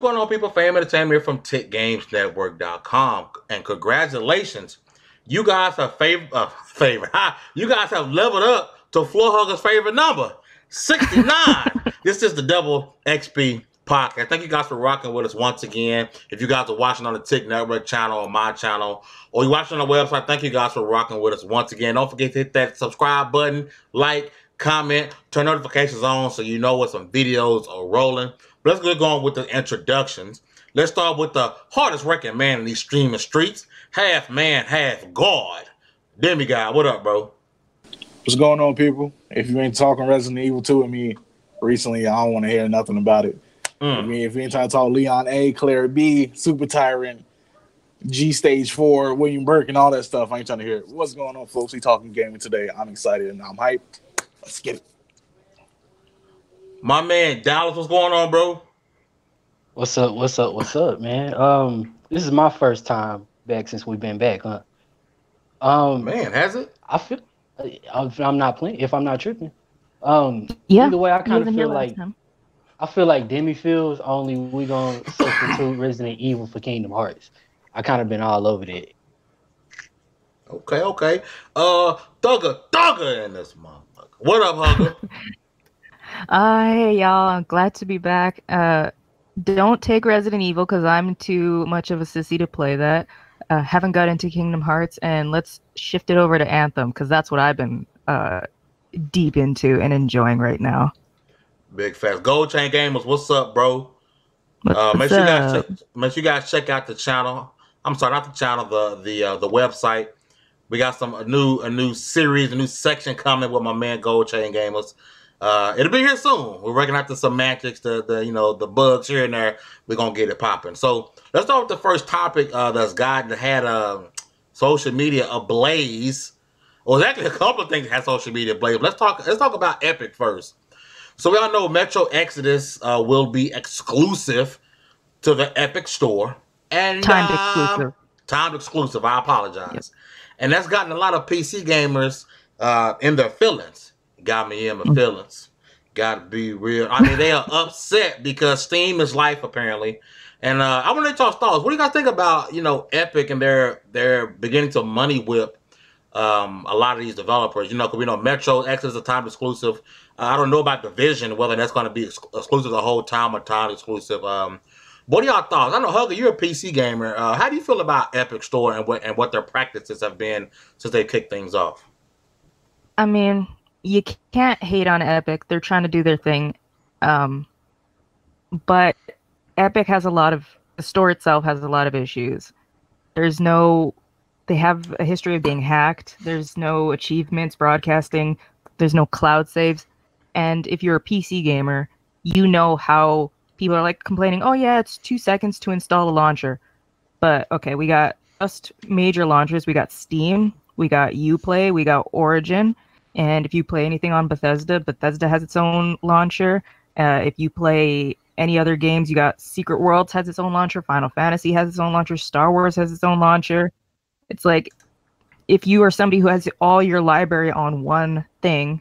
What's going on, people? Fame Entertainment here from TiC Network.com, and congratulations, you guys have you guys have leveled up to Floor Hugger's favorite number, 69. This is the Double XP podcast. Thank you guys for rocking with us once again. If you guys are watching on the TiC Network channel or my channel, or you're watching on the website, thank you guys for rocking with us once again. Don't forget to hit that subscribe button, like, comment, turn notifications on so you know when some videos are rolling. But let's get going with the introductions. Let's start with the hardest working man in these streaming streets. Half man, half God. Demi God, what up, bro? What's going on, people? If you ain't talking Resident Evil 2 with me recently, I don't want to hear nothing about it. I mean, if you ain't trying to talk Leon A, Claire B, Super Tyrant, G Stage 4, William Burke, and all that stuff, I ain't trying to hear it. What's going on, folks? We talking gaming today. I'm excited and I'm hyped. Let's get it. My man Dallas, what's going on, bro? What's up, man? This is my first time back since we've been back, huh? Man, has it? I feel if I'm not playing, if I'm not tripping. Yeah. Either way, I kind of feel like Demi feels, only we gonna substitute Resident Evil for Kingdom Hearts. I kind of been all over that. Okay. Thugger in this motherfucker. What up, Hugger? Hey y'all, I'm glad to be back. Don't take Resident Evil because I'm too much of a sissy to play that. Haven't got into Kingdom Hearts, and let's shift it over to Anthem because that's what I've been deep into and enjoying right now. Big facts. Gold Chain Gamers, what's up, bro? Make sure you guys check out the channel. I'm sorry, not the channel, the website. We got a new series, a new section coming with my man Gold Chain Gamers. It'll be here soon. We're working out the semantics, the bugs here and there. We're gonna get it popping. So let's start with the first topic that had social media ablaze. Well, there's actually a couple of things that had social media ablaze. Let's talk about Epic first. So we all know Metro Exodus will be exclusive to the Epic Store and timed exclusive. I apologize. Yep. And that's gotten a lot of PC gamers in their feelings. Got me in my feelings. Gotta be real. I mean, they are upset because Steam is life, apparently. And I want to talk thoughts. What do you guys think about, Epic and they're beginning to money whip a lot of these developers? Because we know Metro Exodus is a time exclusive. I don't know about Division, whether that's going to be exclusive the whole time or time exclusive. What are y'all thoughts? I know, Hugger, you're a PC gamer. How do you feel about Epic Store and what their practices have been since they kicked things off? I mean, you can't hate on Epic. They're trying to do their thing. But Epic has the store itself has a lot of issues. They have a history of being hacked. There's no achievements broadcasting. There's no cloud saves. And if you're a PC gamer, you know how people are like complaining, oh yeah, it's 2 seconds to install a launcher. But okay, we got just major launchers. We got Steam, we got Uplay, we got Origin. And if you play anything on Bethesda has its own launcher. If you play any other games, you got Secret Worlds has its own launcher, Final Fantasy has its own launcher, Star Wars has its own launcher. It's like, if you are somebody who has all your library on one thing,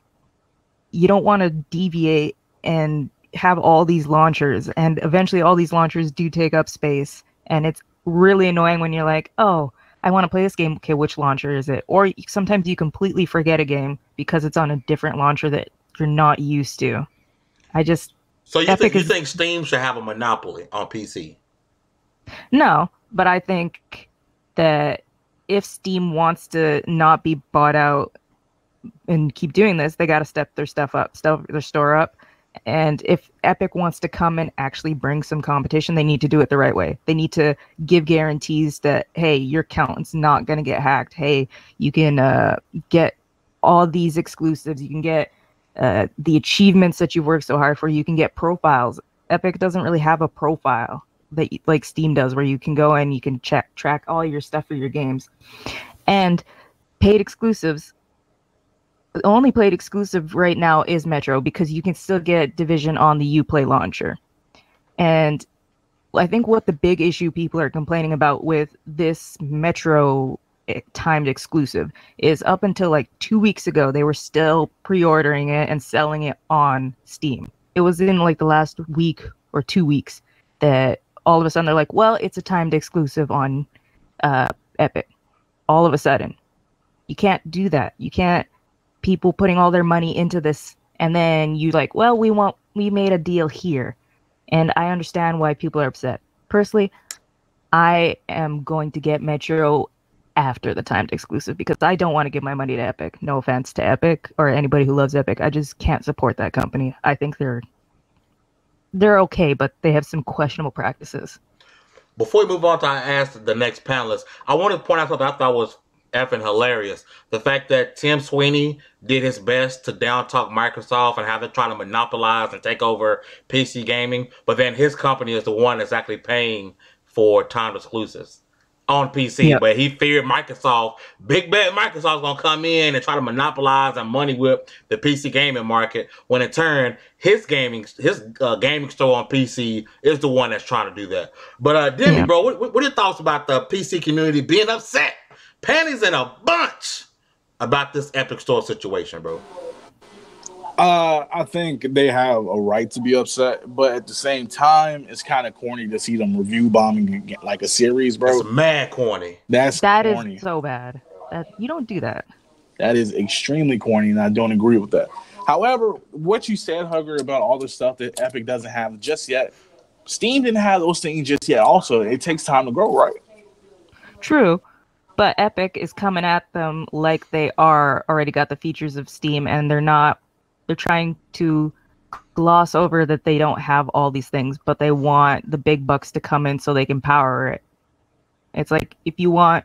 you don't want to deviate and have all these launchers. And eventually all these launchers do take up space. And it's really annoying when you're like, oh, I want to play this game. Okay, which launcher is it? Or sometimes you completely forget a game because it's on a different launcher that you're not used to. So you think Steam should have a monopoly on PC? No, but I think that if Steam wants to not be bought out and keep doing this, they got to step their store up. And if Epic wants to come and actually bring some competition, they need to do it the right way. They need to give guarantees that, hey, your account's not going to get hacked. Hey, you can get all these exclusives. You can get the achievements that you've worked so hard for. You can get profiles. Epic doesn't really have a profile that like Steam does, where you can go and you can track all your stuff for your games. And paid exclusives. The only paid exclusive right now is Metro, because you can still get Division on the Uplay launcher. And I think what the big issue people are complaining about with this Metro timed exclusive is up until like 2 weeks ago, they were still pre-ordering it and selling it on Steam. It was in like the last week or 2 weeks that all of a sudden they're like, well, it's a timed exclusive on Epic. All of a sudden. You can't do that. You can't, people putting all their money into this and then you like, well, we made a deal here. And I understand why people are upset. Personally, I am going to get Metro after the timed exclusive because I don't want to give my money to Epic. No offense to Epic or anybody who loves Epic. I just can't support that company. I think they're okay, but they have some questionable practices. Before we move on to ask the next panelist, I want to point out something I thought was effing hilarious. The fact that Tim Sweeney did his best to down talk Microsoft and how they're trying to monopolize and take over PC gaming, but then his company is the one that's actually paying for timed exclusives on PC. Yep. But he feared Microsoft, big bet Microsoft's gonna come in and try to monopolize and money whip the PC gaming market, when in turn his gaming store on PC is the one that's trying to do that. But Demi, bro, what are your thoughts about the PC community being upset, panties in a bunch, about this Epic Store situation, bro? I think they have a right to be upset, but at the same time, it's kind of corny to see them review bombing like a series, bro. It's mad corny. That corny. Is so bad. You don't do that. That is extremely corny, and I don't agree with that. However, what you said, Hugger, about all the stuff that Epic doesn't have just yet, Steam didn't have those things just yet. Also, it takes time to grow, right? True. But Epic is coming at them like they already got the features of Steam, and they're not. They're trying to gloss over that they don't have all these things, but they want the big bucks to come in so they can power it. It's like, if you want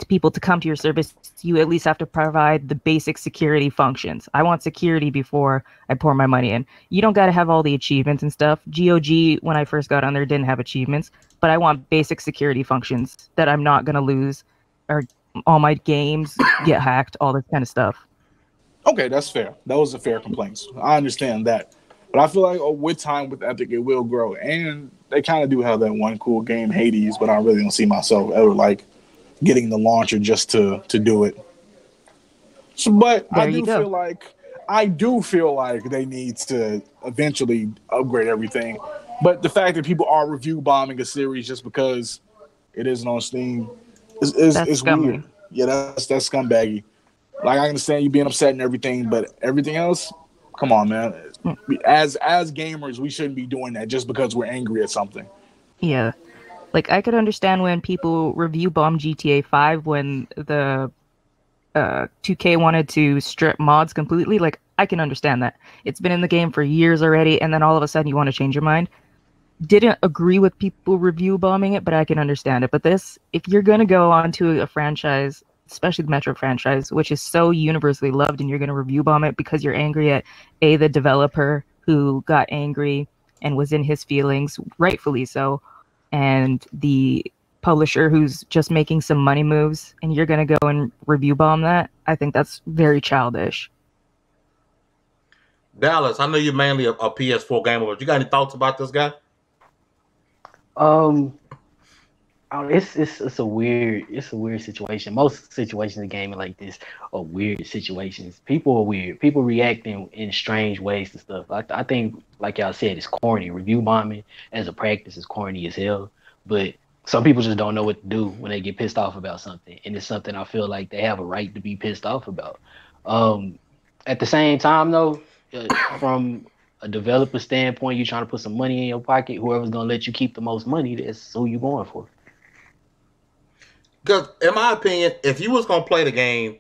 people to come to your service, you at least have to provide the basic security functions. I want security before I pour my money in. You don't got to have all the achievements and stuff. GOG, when I first got on there, didn't have achievements, but I want basic security functions that I'm not going to lose, or all my games get hacked, all this kind of stuff. Okay, that's fair. That was a fair complaint. I understand that. But I feel like with time with Epic, it will grow. And they kind of do have that one cool game, Hades, but I really don't see myself ever like getting the launcher just to do it. So, but I do feel like they need to eventually upgrade everything. But the fact that people are review bombing a series just because it isn't on Steam is weird. Yeah, that's scumbaggy. Like, I understand you being upset and everything, but everything else, come on, man. As gamers, we shouldn't be doing that just because we're angry at something. Yeah. Like, I could understand when people review bomb GTA 5 when the 2K wanted to strip mods completely. Like, I can understand that. It's been in the game for years already, and then all of a sudden you want to change your mind. Didn't agree with people review bombing it, but I can understand it. But this, if you're going to go onto a franchise, especially the Metro franchise, which is so universally loved, and you're going to review bomb it because you're angry at the developer who got angry and was in his feelings, rightfully so, and the publisher who's just making some money moves, and you're going to go and review bomb that, I think that's very childish. Dallas, I know you're mainly a PS4 gamer, but you got any thoughts about this guy? It's a weird situation. Most situations in gaming like this are weird situations. People are weird. People react in strange ways to stuff. I think, like y'all said, it's corny. Review bombing as a practice is corny as hell. But some people just don't know what to do when they get pissed off about something, and it's something I feel like they have a right to be pissed off about. At the same time, though, from a developer standpoint, you're trying to put some money in your pocket. Whoever's gonna let you keep the most money, that's who you're going for. Because, in my opinion, if you was going to play the game,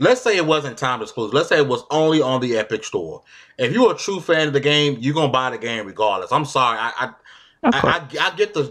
let's say it wasn't timed exclusive. Let's say it was only on the Epic Store. If you're a true fan of the game, you're going to buy the game regardless. I'm sorry. I get the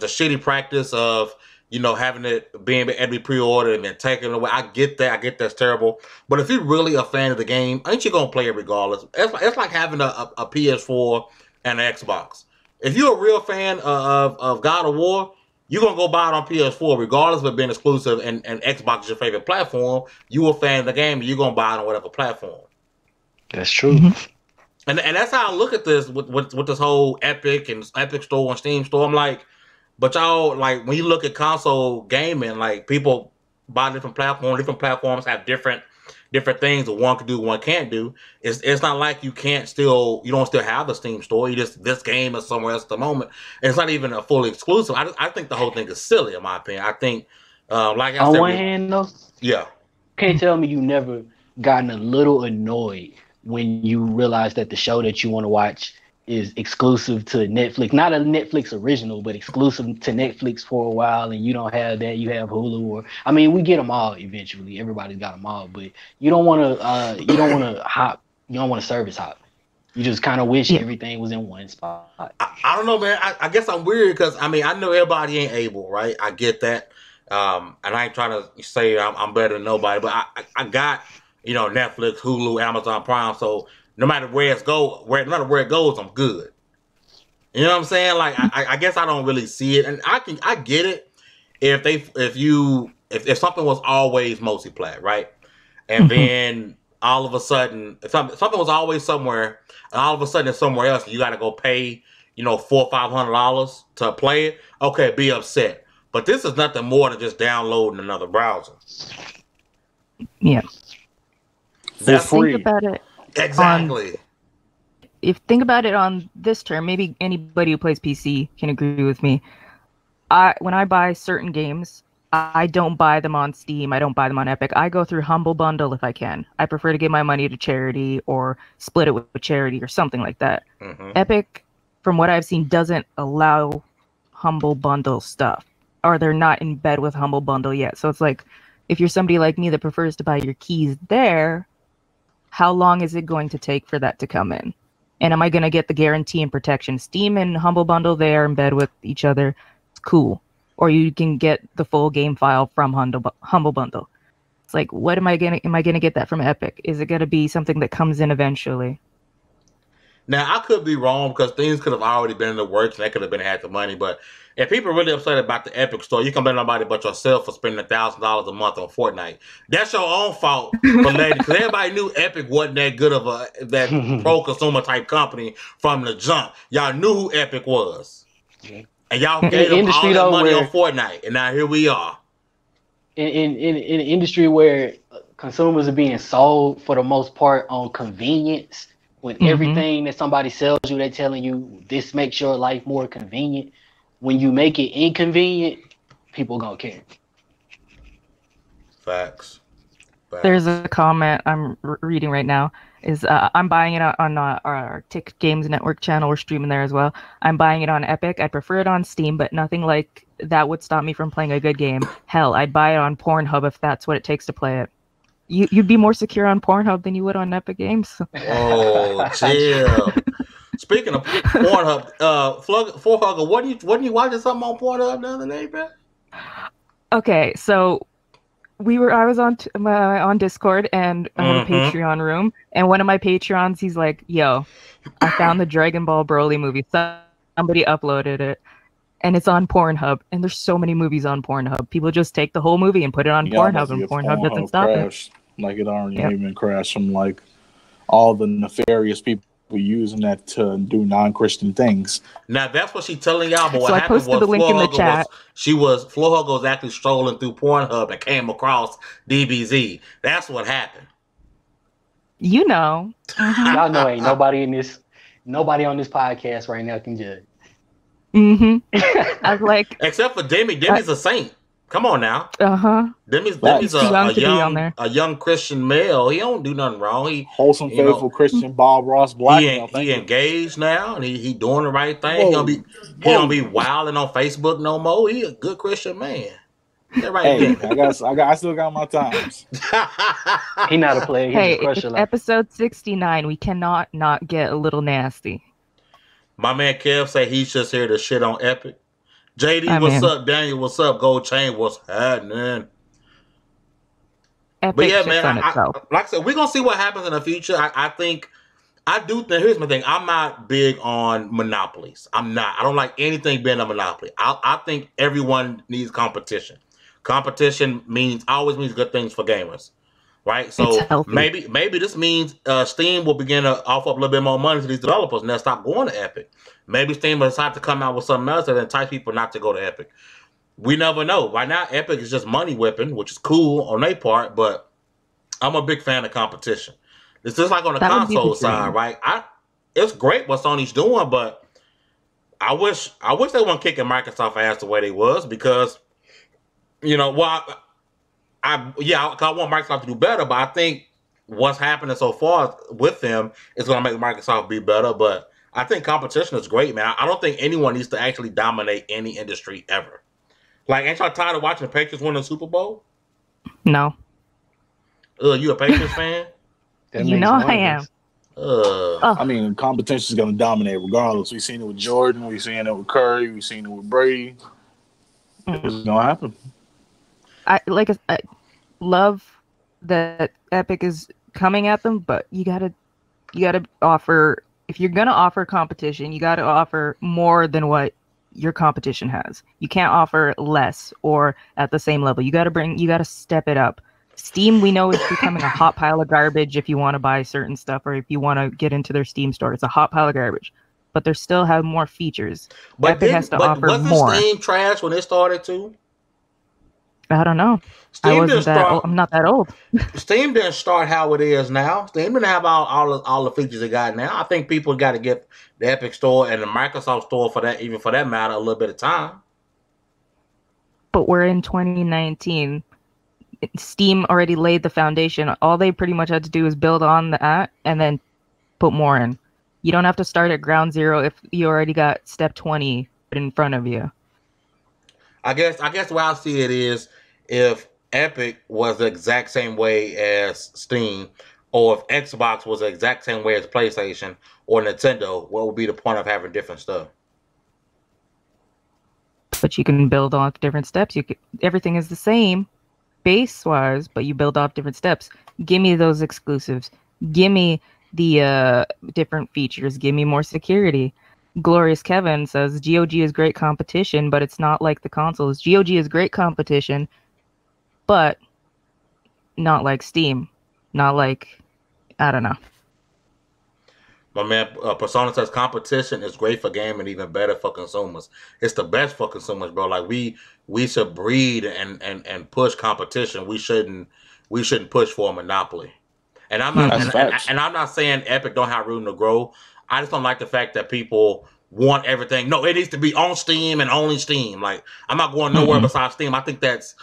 shitty practice of, having it being every pre-order and then taking it away. I get that. I get that's terrible. But if you're really a fan of the game, ain't you going to play it regardless? It's like having a PS4 and an Xbox. If you're a real fan of God of War, you're going to go buy it on PS4 regardless of it being exclusive and Xbox is your favorite platform. You a fan of the game and you're going to buy it on whatever platform. That's true. And that's how I look at this with this whole Epic and Epic Store and Steam Store. I'm like, but y'all, like, when you look at console gaming, like, people buy different platforms have different different things that one can do, one can't do. It's not like you don't still have the Steam store. You just, this game is somewhere else at the moment. And it's not even a fully exclusive. I think the whole thing is silly, in my opinion. I think, like I said, on one hand though, yeah, can't tell me you never gotten a little annoyed when you realize that the show that you want to watch is exclusive to Netflix, not a Netflix original, but exclusive to Netflix for a while, and you don't have that. You have Hulu, or I mean, we get them all eventually. Everybody's got them all, but you don't want to. You don't want to hop. You don't want to service hop. You just kind of wish everything was in one spot. I don't know, man. I guess I'm weird because I mean I know everybody ain't able, right? I get that, and I ain't trying to say I'm better than nobody, but I got Netflix, Hulu, Amazon Prime, so. No matter where it goes, I'm good. You know what I'm saying? Like I guess I don't really see it, and I get it if something was always multi-plat, right? And then all of a sudden, if something was always somewhere, and all of a sudden it's somewhere else, and you got to go pay $400 or $500 to play it. Okay, be upset, but this is nothing more than just downloading another browser. Yeah, that's free. Think about it. Exactly. If think about it on this term, maybe anybody who plays PC can agree with me. When I buy certain games, I don't buy them on Steam. I don't buy them on Epic. I go through Humble Bundle if I can. I prefer to give my money to charity or split it with charity or something like that. Epic, from what I've seen, doesn't allow Humble Bundle stuff, or they're not in bed with Humble Bundle yet. So it's like, if you're somebody like me that prefers to buy your keys there, how long is it going to take for that to come in? And am I going to get the guarantee and protection? Steam and Humble Bundle, they are in bed with each other. It's cool. Or you can get the full game file from Humble Bundle. It's like, what am I going to get that from Epic? Is it going to be something that comes in eventually? Now, I could be wrong because things could have already been in the works and they could have had the money. But if people are really upset about the Epic store, you can blame nobody but yourself for spending $1,000 a month on Fortnite. That's your own fault for letting, because everybody knew Epic wasn't that good of that pro-consumer type company from the jump. Y'all knew who Epic was. And y'all gave them all that money on Fortnite. And now here we are. In an industry where consumers are being sold for the most part on convenience, when everything that somebody sells you, they're telling you this makes your life more convenient. When you make it inconvenient, people gonna care. Facts. There's a comment I'm reading right now. I'm buying it on our TiC Games Network channel. We're streaming there as well. I'm buying it on Epic. I prefer it on Steam, but nothing like that would stop me from playing a good game. Hell, I'd buy it on Pornhub if that's what it takes to play it. You'd be more secure on Pornhub than you would on Epic Games. Oh, chill. Speaking of Pornhub, Hugger, wasn't you watching something on Pornhub the other day, bro? Okay, so I was on Discord, and I have a Patreon room, and one of my Patreons, he's like, "Yo, I found the Dragon Ball Broly movie. Somebody uploaded it, and it's on Pornhub. And there's so many movies on Pornhub. People just take the whole movie and put it on Pornhub, and Pornhub doesn't stop it. Like it already even crashed from like all the nefarious people using that to do non-Christian things. Now that's what she's telling y'all. But what happened was the link in the chat. Flo Hugger was actually strolling through Pornhub and came across DBZ. That's what happened. You know, y'all know ain't nobody on this podcast right now can judge. I was like, except for Demi. Demi's a saint. Come on now. Demi's a young Christian male. He don't do nothing wrong. He wholesome, faithful Christian Bob Ross Black. He engaged now, and he doing the right thing. He don't be wilding on Facebook no more. He a good Christian man. Right, I still got my times. He not a player. Hey, it's episode 69. We cannot not get a little nasty. My man Kev say he's just here to shit on Epic. JD, what's up? Daniel, what's up? Gold Chain, what's happening? Epic, but yeah, man, like I said, we're gonna see what happens in the future. I do think. Here's my thing. I'm not big on monopolies. I'm not. I don't like anything being a monopoly. I think everyone needs competition. Competition always means good things for gamers, right? So maybe this means Steam will begin to offer up a little bit more money to these developers, and they'll stop going to Epic. Maybe Steam will decide to come out with something else that entice people not to go to Epic. We never know. Right now, Epic is just money whipping, which is cool on their part, but I'm a big fan of competition. It's just like on the That would be the console side, dream. right? It's great what Sony's doing, but I wish they weren't kicking Microsoft ass the way they was, because I want Microsoft to do better, but I think what's happening so far with them is going to make Microsoft be better. But I think competition is great, man. I don't think anyone needs to actually dominate any industry ever. Like, ain't y'all tired of watching the Patriots win the Super Bowl? No. You a Patriots fan? You know I am. I mean, competition is going to dominate regardless. We've seen it with Jordan. We've seen it with Curry. We've seen it with Brady. It's going to happen. I love that Epic is coming at them, but you gotta offer, if you're gonna offer competition, you gotta offer more than what your competition has. You can't offer less or at the same level. You gotta step it up. Steam, we know, is becoming a hot pile of garbage if you want to buy certain stuff or if you want to get into their Steam store. It's a hot pile of garbage. But they still have more features. But Epic has to offer more. Wasn't Steam trash when it started too? I don't know. I'm not that old. Steam didn't start how it is now. Steam didn't have all the features it got now. I think people got to get the Epic Store and the Microsoft Store for that matter a little bit of time. But we're in 2019. Steam already laid the foundation. All they pretty much had to do is build on that and then put more in. You don't have to start at ground zero if you already got step 20 in front of you. I guess the way I see it is, if Epic was the exact same way as Steam, or if Xbox was the exact same way as PlayStation or Nintendo, what would be the point of having different stuff? But you can build off different steps. Everything is the same base-wise, but you build off different steps. Give me those exclusives. Give me the different features. Give me more security. Glorious Kevin says GOG is great competition, but it's not like the consoles. GOG is great competition, but not like Steam. Not like, I don't know. My man Persona says competition is great for gaming, even better for consumers. It's the best for consumers, bro. Like, we should breed and push competition. We shouldn't push for a monopoly. And I'm not and I'm not saying Epic don't have room to grow. I just don't like the fact that people want everything. No, it needs to be on Steam and only Steam. Like, I'm not going nowhere besides Steam. I think that's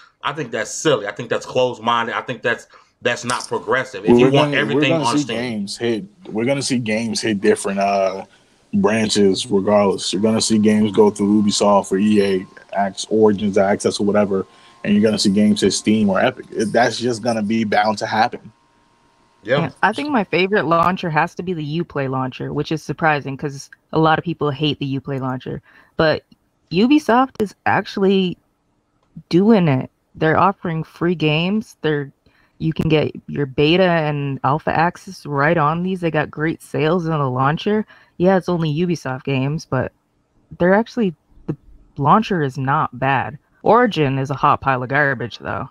silly. I think that's closed-minded. I think that's not progressive. If you want everything on Steam, we're gonna see games hit different branches regardless. You're gonna see games go through Ubisoft or EA, Origins, Access, or whatever, and you're gonna see games hit Steam or Epic. That's just gonna be bound to happen. Yeah. I think my favorite launcher has to be the Uplay launcher, which is surprising because a lot of people hate the Uplay launcher. But Ubisoft is actually doing it. They're offering free games. You can get your beta and alpha access right on these. They got great sales on the launcher. Yeah, it's only Ubisoft games, but the launcher is not bad. Origin is a hot pile of garbage, though.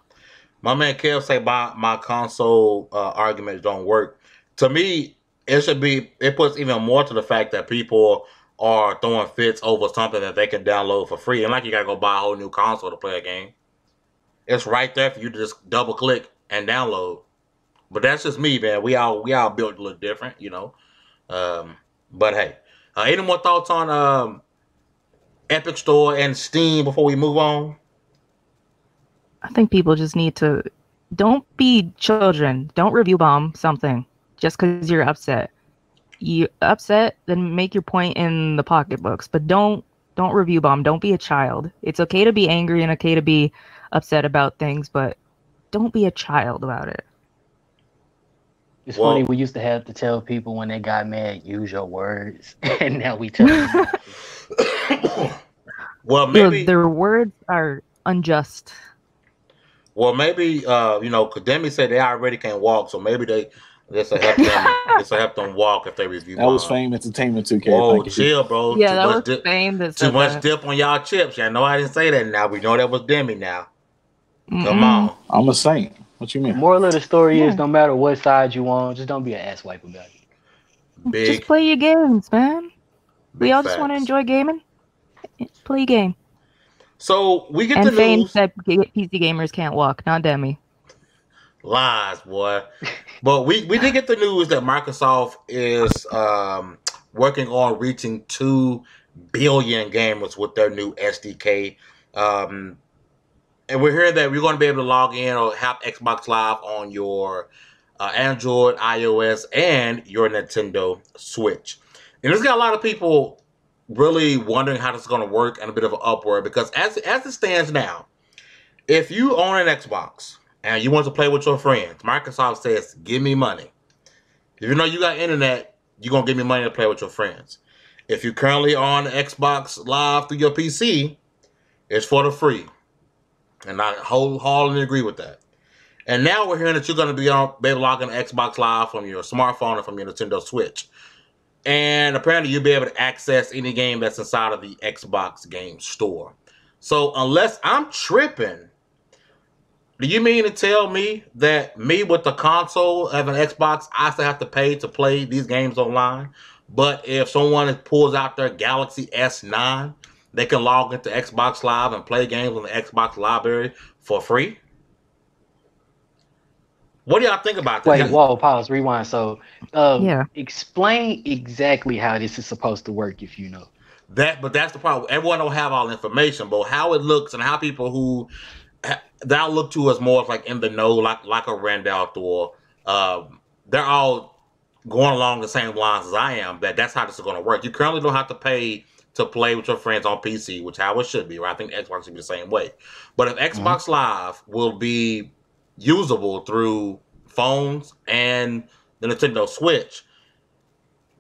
My man Kev say my console arguments don't work. To me, it puts even more to the fact that people are throwing fits over something that they can download for free. And like, you gotta go buy a whole new console to play a game. It's right there for you to just double click and download. But that's just me, man. We all built a little different, you know. But hey, any more thoughts on Epic Store and Steam before we move on? I think people just need to, don't be children. Don't review bomb something just because you're upset. You upset, then make your point in the pocketbooks. But don't review bomb. Don't be a child. It's okay to be angry and okay to be upset about things, but don't be a child about it. It's funny, we used to have to tell people when they got mad, use your words, and now we tell them. Well, maybe their words are unjust. Well, maybe because Demi said they already can't walk, so maybe this will help them. This will help them walk if they review. That was Fame Entertainment 2K. Whoa, chill, bro. Yeah, that was Fame. Too much dip on y'all chips. Yeah, I know I didn't say that. Now we know that was Demi. Now, come on. I'm a saint. What you mean? Moral of the story is, no matter what side you on, just don't be an asswipe about it. Just play your games, man. We all just want to enjoy gaming. Play your game. So we get and the news. And Fame said PC gamers can't walk, not Demi. Lies, boy. But we did get the news that Microsoft is working on reaching 2 billion gamers with their new SDK. And we're hearing that we're going to be able to log in or have Xbox Live on your Android, iOS, and your Nintendo Switch. And there's got a lot of people really wondering how this is going to work and a bit of an upward, because as it stands now, if you own an Xbox and you want to play with your friends, Microsoft says, give me money. If you know you got internet, you're going to give me money to play with your friends. If you're currently on Xbox Live through your PC, it's for the free. And I wholeheartedly agree with that. And now we're hearing that you're going to be able to log in to Xbox Live from your smartphone or from your Nintendo Switch. And apparently you'll be able to access any game that's inside of the Xbox game store. So unless I'm tripping, do you mean to tell me that me with the console of an Xbox, I still have to pay to play these games online? But if someone pulls out their Galaxy S9, they can log into Xbox Live and play games on the Xbox library for free? What do y'all think about that? Wait, whoa, pause, rewind. So, explain exactly how this is supposed to work, if you know. But that's the problem. Everyone don't have all the information, but how it looks and how people who that look to us more like in the know, like a Randall Thor, they're all going along the same lines as I am. That's how this is going to work. You currently don't have to pay to play with your friends on PC, which how it should be, right? I think Xbox should be the same way. But if Xbox Live will be usable through phones and the Nintendo Switch,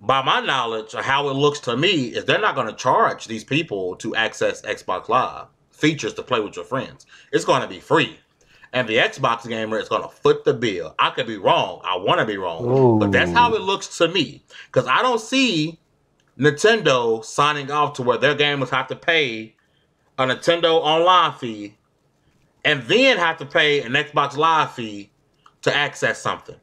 by my knowledge, how it looks to me is they're not going to charge these people to access Xbox Live features to play with your friends. It's going to be free. And the Xbox gamer is going to foot the bill. I could be wrong. I want to be wrong. Ooh. But that's how it looks to me. Because I don't see Nintendo signing off to where their gamers have to pay a Nintendo online fee and then have to pay an Xbox Live fee to access something.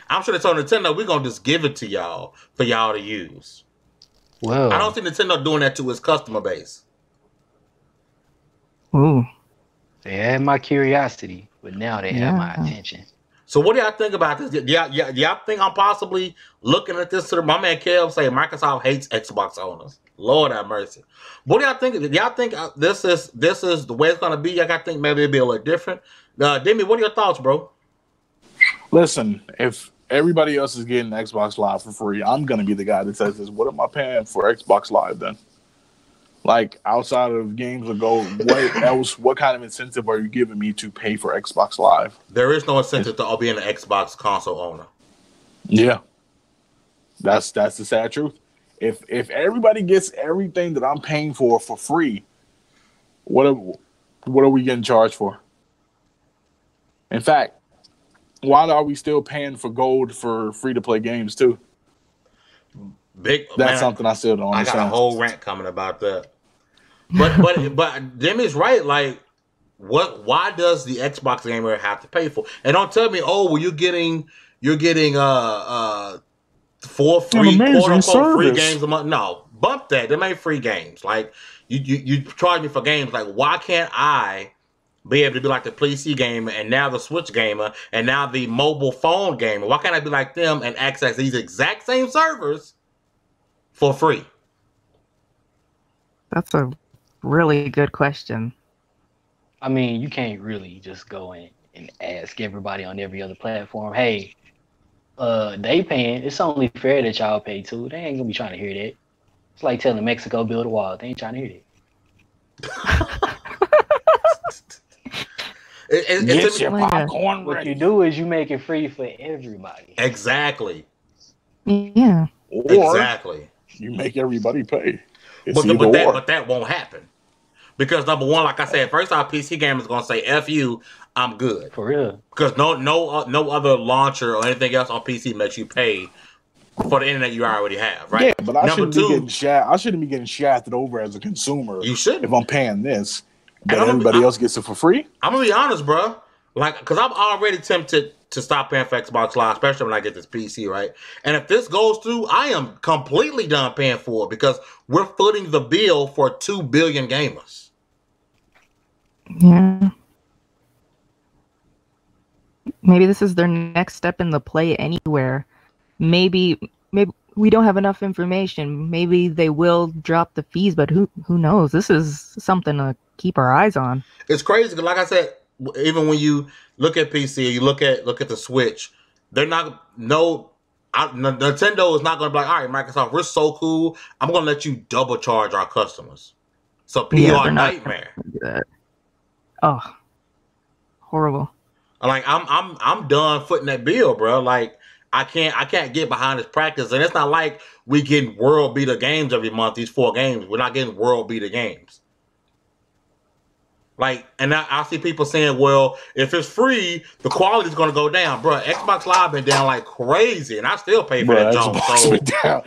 I'm sure they told Nintendo, we're going to just give it to y'all for y'all to use. Well, I don't see Nintendo doing that to its customer base. Ooh. They had my curiosity, but now they have my attention. So what do y'all think about this? Do y'all think I'm possibly looking at this? My man Kev say Microsoft hates Xbox owners. Lord have mercy. What do y'all think? Do y'all think this is the way it's going to be? Y'all got to think maybe it'll be a little different. Demi, what are your thoughts, bro? Listen, if everybody else is getting Xbox Live for free, I'm going to be the guy that says this. What am I paying for Xbox Live then? Like, outside of games of gold, what else? What kind of incentive are you giving me to pay for Xbox Live? There is no incentive to being an Xbox console owner. Yeah, that's the sad truth. If everybody gets everything that I'm paying for free, what are we getting charged for? In fact, why are we still paying for gold for free to play games too? That's something I still don't understand. I got a whole rant coming about that. But Demi's right. Like, why does the Xbox gamer have to pay for? And don't tell me, oh, well, you're getting 4 free quote unquote free games a month. No, bump that. Them ain't free games. Like you charge me for games. Like, why can't I be able to be like the PC gamer and now the Switch gamer and now the mobile phone gamer? Why can't I be like them and access these exact same servers for free? That's a really good question. I mean, you can't really just go in and ask everybody on every other platform, hey, they paying. It's only fair that y'all pay too. They ain't gonna be trying to hear that. It's like telling Mexico build a wall. They ain't trying to hear that. Get your popcorn what ready. you do is you make it free for everybody. Exactly. Yeah. Or exactly. You make everybody pay. But that won't happen. Because number one, like I said, first off, PC gamers gonna say F you, I'm good. For real. Because no other launcher or anything else on PC makes you pay for the internet you already have, right? Yeah, but I shouldn't be getting shafted over as a consumer. You shouldn't. If I'm paying this, but everybody else gets it for free. I'm gonna be honest, bro. Like, because I'm already tempted to stop paying for Xbox Live, especially when I get this PC, right? And if this goes through, I am completely done paying for it because we're footing the bill for 2 billion gamers. Yeah. maybe this is their next step in the Play Anywhere. Maybe we don't have enough information. Maybe they will drop the fees, but who knows? This is something to keep our eyes on. It's crazy because, like I said, even when you look at PC, you look at the Switch, they're not Nintendo is not going to be like, all right, Microsoft, we're so cool, I'm going to let you double charge our customers. So PR nightmare. Oh, horrible. Like I'm done footing that bill, bro. Like I can't get behind this practice, and it's not like we getting world beater games every month. These 4 games, we're not getting world beater games. Like, and I see people saying, well, if it's free, the quality's going to go down. Bro, Xbox Live been down like crazy, and I still pay for that junk.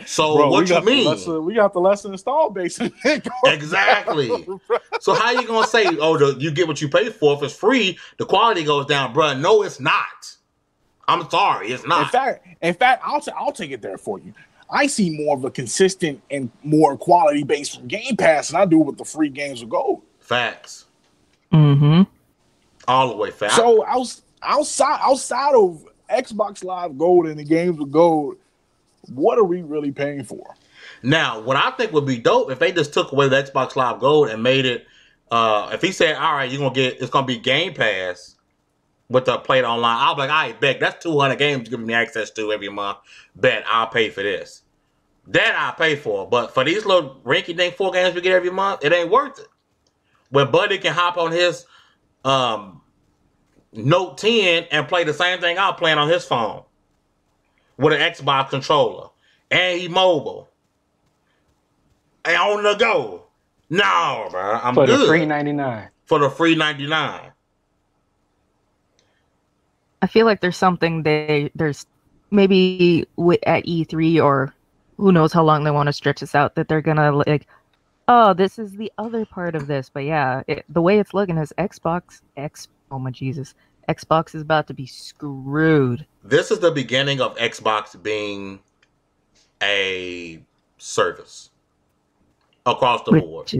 So bro, what you mean? We got the less install base. Exactly. So how you going to say, oh, you get what you pay for? If it's free, the quality goes down. Bro, no, it's not. I'm sorry, it's not. In fact, I'll take it there for you. I see more of a consistent and more quality base from Game Pass than I do with the free games with gold. Facts. Mm-hmm. All the way fast. So outside of Xbox Live Gold and the games with gold, what are we really paying for? Now, what I think would be dope if they just took away the Xbox Live Gold and made it. If he said, "All right, it's gonna be Game Pass with the Play It Online," I'll be like, "All right, bet that's 200 games giving me access to every month. Bet I'll pay for this. That I'll pay for. But for these little rinky-dink 4 games we get every month, it ain't worth it." When Buddy can hop on his Note 10 and play the same thing I'm playing on his phone with an Xbox controller, and he mobile and on the go. No, bro, I'm good. For the free 99. For the free 99. I feel like there's something there's maybe at E3 or who knows how long they want to stretch this out that they're gonna like. Oh, this is the other part of this. But yeah, the way it's looking is Xbox is about to be screwed. This is the beginning of Xbox being a service across the board.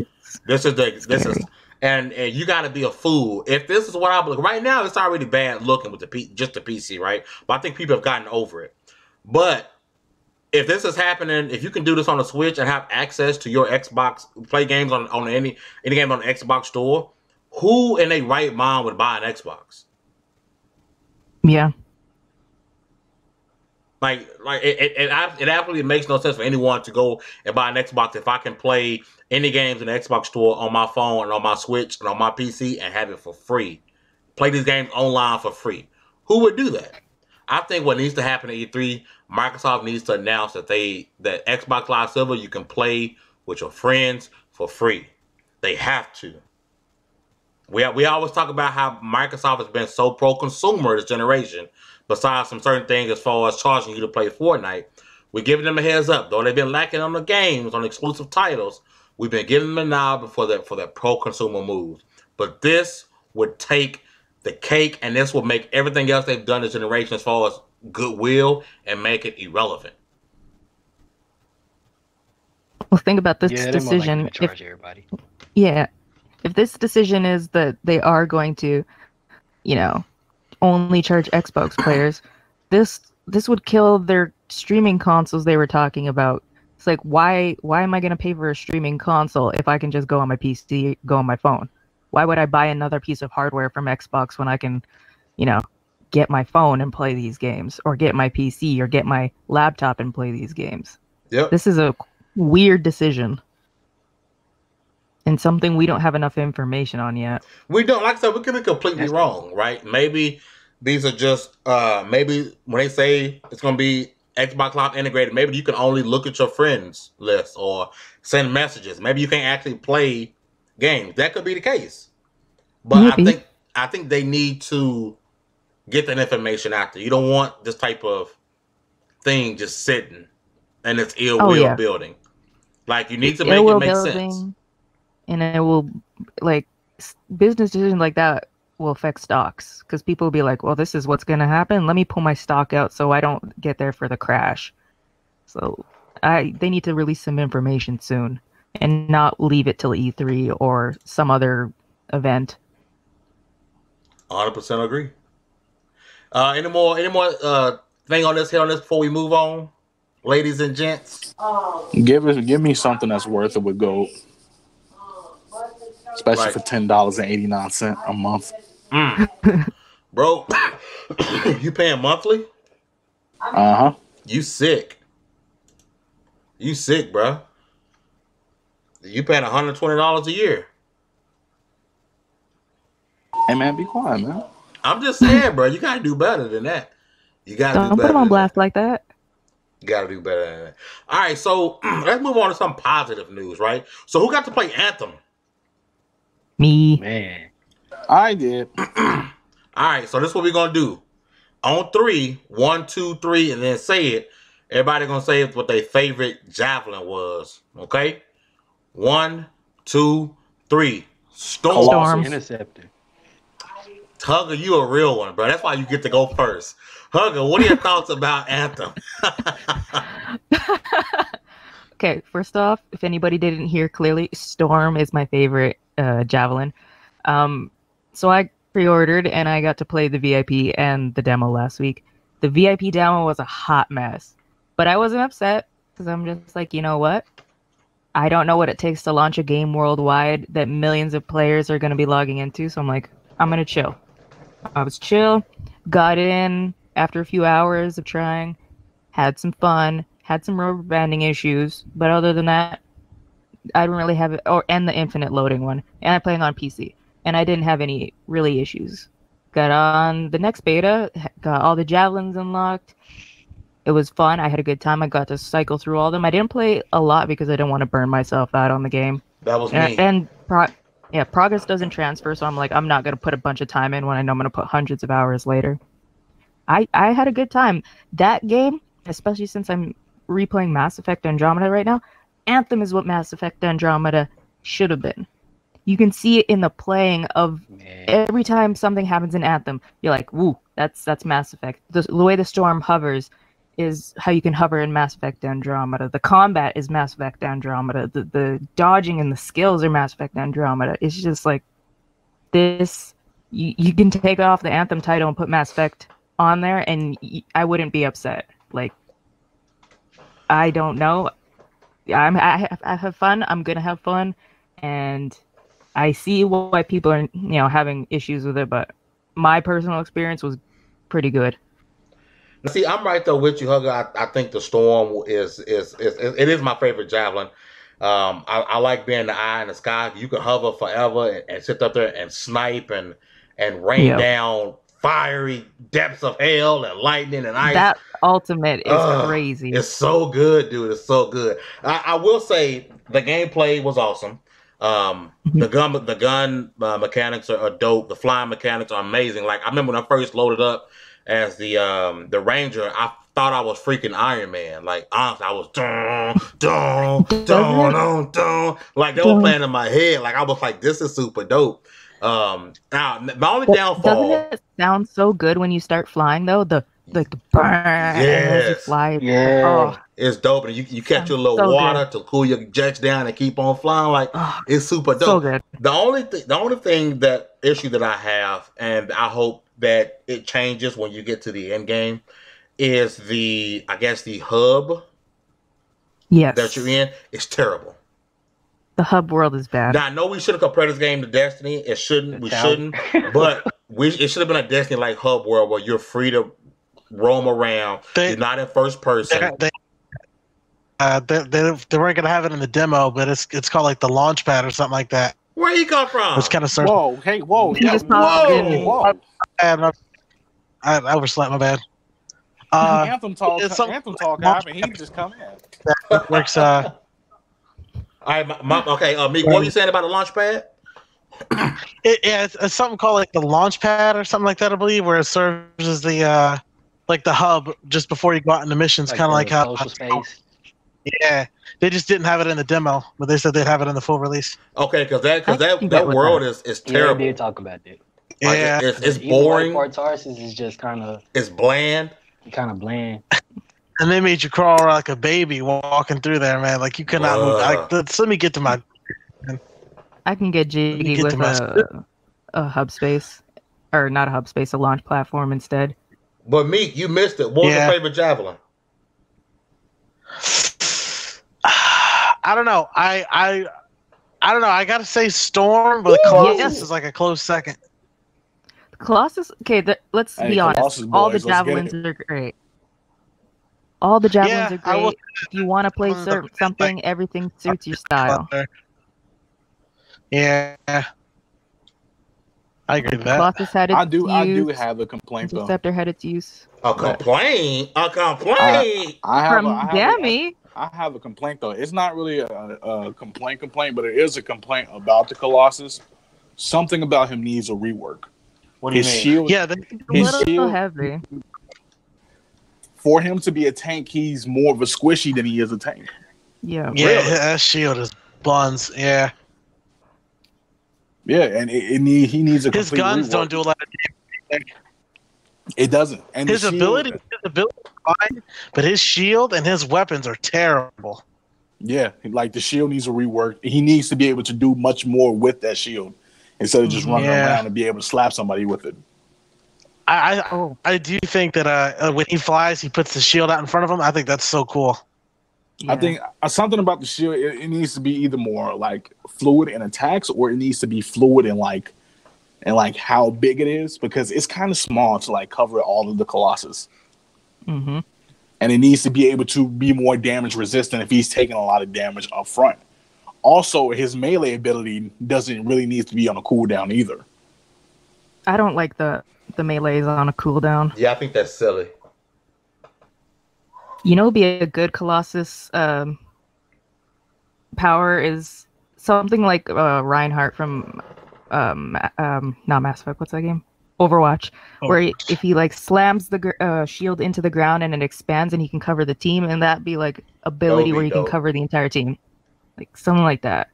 And you got to be a fool. If this is what I believe right now, it's already bad looking with just the PC, right? But I think people have gotten over it. But if this is happening, if you can do this on the Switch and have access to your Xbox, play games on any game on the Xbox store, who in their right mind would buy an Xbox? Yeah. Like it absolutely makes no sense for anyone to go and buy an Xbox if I can play any games in the Xbox store on my phone and on my Switch and on my PC and have it for free. Play these games online for free. Who would do that? I think what needs to happen at E3, Microsoft needs to announce that Xbox Live Silver you can play with your friends for free. They have to. We always talk about how Microsoft has been so pro-consumer this generation. Besides some certain things as far as charging you to play Fortnite, we're giving them a heads up. Though they've been lacking on the games, on exclusive titles, we've been giving them a nod for that pro-consumer move. But this would take the cake, and this will make everything else they've done this generation as far as goodwill and make it irrelevant. Well, think about this decision. Charge everybody. Yeah. If this decision is that they are going to, only charge Xbox players, this would kill their streaming consoles they were talking about. It's like, why am I going to pay for a streaming console if I can just go on my PC, go on my phone? Why would I buy another piece of hardware from Xbox when I can, get my phone and play these games, or get my PC or get my laptop and play these games? Yep. This is a weird decision. And something we don't have enough information on yet. We don't. Like I said, we could be completely wrong, right? Maybe these are just, maybe when they say it's going to be Xbox Live integrated, maybe you can only look at your friends list or send messages. Maybe you can't actually play games. That could be the case. But maybe. I think they need to get that information out there. You don't want this type of thing just sitting and it's ill will building. Like, you need to make it make sense. And it will, business decisions like that will affect stocks, because people will be like, well, this is what's going to happen. Let me pull my stock out so I don't get there for the crash. So they need to release some information soon and not leave it till E3 or some other event. 100% agree. Any more thing on this before we move on, ladies and gents? Give me something that's worth it with gold, especially for $10.89 a month. Bro, you paying monthly? You sick, bro. You paying $120 a year. Hey man, be quiet, man. I'm just saying, bro. You gotta do better than that. You gotta Don't put them on blast like that. You gotta do better than that. All right, so let's move on to some positive news, right? So who got to play Anthem? Me. Man. I did. All right, so this is what we're gonna do. On 3, 1, 2, 3, and then say it. Everybody gonna say what their favorite javelin was. Okay? 1, 2, 3. Storm. Interceptor. Hugger, you a real one, bro. That's why you get to go first. Hugger, what are your thoughts about Anthem? Okay, first off, if anybody didn't hear clearly, Storm is my favorite javelin. So I pre-ordered and I got to play the VIP and the demo last week. The VIP demo was a hot mess, but I wasn't upset because I'm just like, you know what? I don't know what it takes to launch a game worldwide that millions of players are going to be logging into, so I'm like, I'm going to chill. I was chill, got in after a few hours of trying, had some fun, had some rubber banding issues, but other than that, I didn't really have it, and the infinite loading one, and I'm playing on PC, and I didn't have any really issues. Got on the next beta, got all the javelins unlocked. It was fun. I had a good time. I got to cycle through all of them. I didn't play a lot because I didn't want to burn myself out on the game. That was me. And progress doesn't transfer, so I'm like, I'm not going to put a bunch of time in when I know I'm going to put hundreds of hours later. I had a good time. That game, especially since I'm replaying Mass Effect Andromeda right now, Anthem is what Mass Effect Andromeda should have been. You can see it in the playing of every time something happens in Anthem, you're like, woo, that's Mass Effect. The way the storm hovers is how you can hover in Mass Effect Andromeda. The combat is Mass Effect Andromeda. The dodging and the skills are Mass Effect Andromeda. It's just like this. You can take off the Anthem title and put Mass Effect on there, and I wouldn't be upset. Like, I don't know. I have fun. I'm gonna have fun, and I see why people are having issues with it. But my personal experience was pretty good. See, I'm right there with you, Hugger. I think the Storm is my favorite javelin. I like being the eye in the sky. You can hover forever and sit up there and snipe and rain down fiery depths of hell and lightning and ice. That ultimate is crazy. It's so good, dude. It's so good. I will say the gameplay was awesome. The gun mechanics are dope. The flying mechanics are amazing. Like, I remember when I first loaded up as the Ranger, I thought I was freaking Iron Man. Like, honestly, I was like they were playing in my head. Like, I was like, this is super dope. Now my only downfall. Doesn't it sound so good when you start flying though? The burn as you fly. Yeah. It's dope, and you catch your little water to cool your jets down and keep on flying. Like, it's super dope. So good. The only issue that I have, and I hope that it changes when you get to the end game, is the hub. Yes. That you're in. It's terrible. The hub world is bad. Now, I know we shouldn't compare this game to Destiny. It shouldn't. We shouldn't. But it should have been a Destiny like hub world where you're free to roam around. You're not in first person. They weren't gonna have it in the demo, but it's called like the launch pad or something like that. Where you come from? It's kind of whoa. I overslept. My bad. Anthem talk happened. He just come in. Works. All right, okay. Meek, what were you saying about the launch pad? It's something called like the launch pad or something like that, I believe, where it serves as the like the hub just before you go out into missions, kind of like how. Space. Yeah, they just didn't have it in the demo, but they said they'd have it in the full release. Okay, because that world is terrible. Yeah, they did talk about that. Yeah, it's boring. Tarsus is just kind of. It's bland. Kind of bland. And they made you crawl around like a baby walking through there, man. Like you could not move. Let me get to my. I can get jiggy with a hub space, or not a hub space, a launch platform instead. But Meek, you missed it. What was your favorite Javelin? I don't know. I don't know. I gotta say Storm, but Colossus is like a close second. Colossus. Okay, let's be honest. All the javelins are great. All the javelins are great. If you want to play something, everything suits your style. Yeah, I agree with that. Colossus had its I do have a complaint though. Interceptor had its use. A complaint? A complaint? I have a complaint though. It's not really a complaint, but it is a complaint about the Colossus. Something about him needs a rework. What do you mean? Shield, his shield, heavy. For him to be a tank, he's more of a squishy than he is a tank. Yeah, really? That shield is buns. Yeah. Yeah, and he needs a. His guns rework. don't do a lot of damage. It doesn't. And his ability is fine, but his shield and his weapons are terrible. Yeah, like the shield needs a rework. He needs to be able to do much more with that shield instead of just running around and be able to slap somebody with it. I do think that when he flies, he puts the shield out in front of him. I think that's so cool. Yeah. I think something about the shield, it needs to be either more like fluid in attacks, or it needs to be fluid in like how big it is, because it's kind of small to like cover all of the Colossus. Mm-hmm. And it needs to be able to be more damage resistant if he's taking a lot of damage up front. Also, his melee ability doesn't really need to be on a cooldown either. I don't like the melees on a cooldown. Yeah, I think that's silly. You know, be a good Colossus power is something like Reinhardt from not Mass Effect. What's that game? Overwatch. Where if he like slams the shield into the ground and it expands and he can cover the team, and that be like ability where he can cover the entire team, like something like that.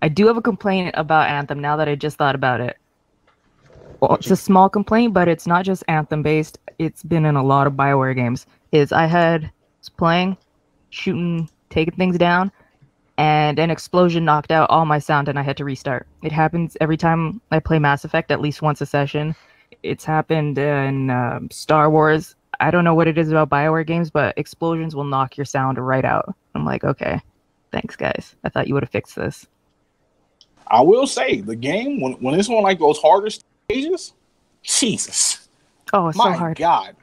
I do have a complaint about Anthem now that I just thought about it. Well, it's a small complaint, but it's not just Anthem based. It's been in a lot of BioWare games. I was playing, shooting, taking things down, and an explosion knocked out all my sound and I had to restart. It happens every time I play Mass Effect, at least once a session. It's happened in Star Wars. I don't know what it is about BioWare games, but explosions will knock your sound right out. I'm like, okay, thanks guys. I thought you would have fixed this. I will say, the game, when it's on like those harder stages, Jesus. Oh, it's so hard. My God.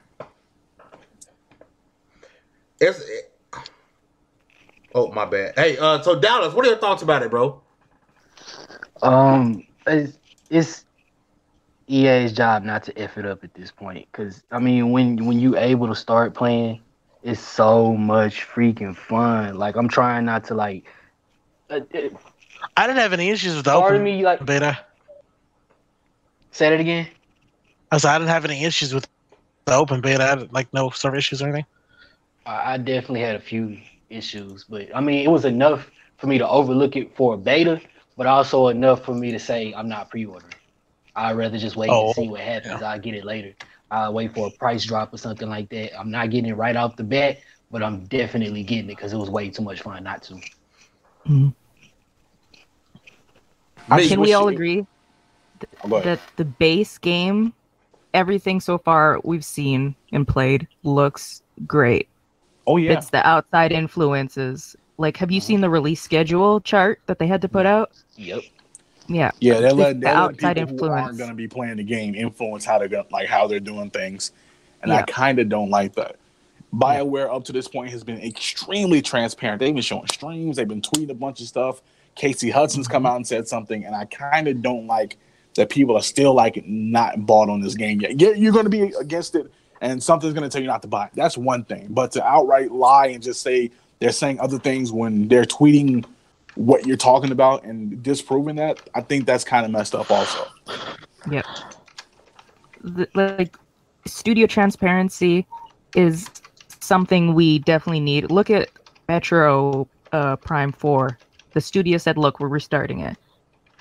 Oh, my bad. Hey, so Dallas, what are your thoughts about it, bro? It's EA's job not to F it up at this point. Because, I mean, when you able to start playing, it's so much freaking fun. Like, I'm trying not to, like... I didn't have any issues with the open beta. Say that again? I didn't have any issues with the open beta. I had, like, no server issues or anything. I definitely had a few issues, but I mean, it was enough for me to overlook it for a beta, but also enough for me to say I'm not pre-ordering. I'd rather just wait and see what happens. I'll get it later. I'll wait for a price drop or something like that. I'm not getting it right off the bat, but I'm definitely getting it because it was way too much fun not to. Mm-hmm. Can we all agree that the base game, everything so far we've seen and played, looks great? Oh, yeah. It's the outside influences. Like, have you seen the release schedule chart that they had to put out? Yep. Yeah. Yeah, they let outside people influence who aren't going to be playing the game influence how they're doing things. And Yeah. I kind of don't like that. BioWare up to this point has been extremely transparent. They've been showing streams. They've been tweeting a bunch of stuff. Casey Hudson's come out and said something. And I kind of don't like that people are still like not bought on this game yet. Yeah, you're going to be against it, and something's going to tell you not to buy it. That's one thing. But to outright lie and just say they're saying other things when they're tweeting what you're talking about and disproving that, I think that's kind of messed up also. Yep. Like, studio transparency is something we definitely need. Look at Metro Prime 4. The studio said, look, we're restarting it.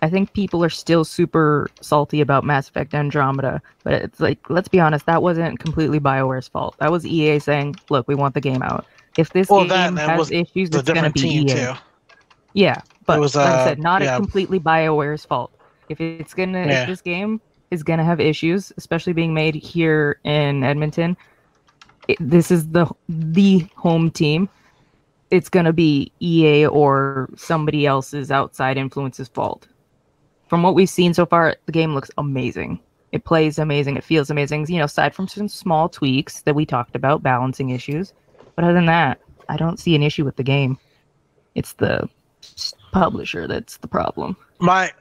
I think people are still super salty about Mass Effect Andromeda, but it's like, let's be honest, that wasn't completely BioWare's fault. That was EA saying, look, we want the game out. If this game has issues, it's going to be EA. Too. Yeah, but like I said, not completely BioWare's fault. If it's if this game is going to have issues, especially being made here in Edmonton. This is the home team. It's going to be EA or somebody else's outside influence's fault. From what we've seen so far, the game looks amazing. It plays amazing. It feels amazing. You know, aside from some small tweaks that we talked about, balancing issues. But other than that, I don't see an issue with the game. It's the publisher that's the problem. My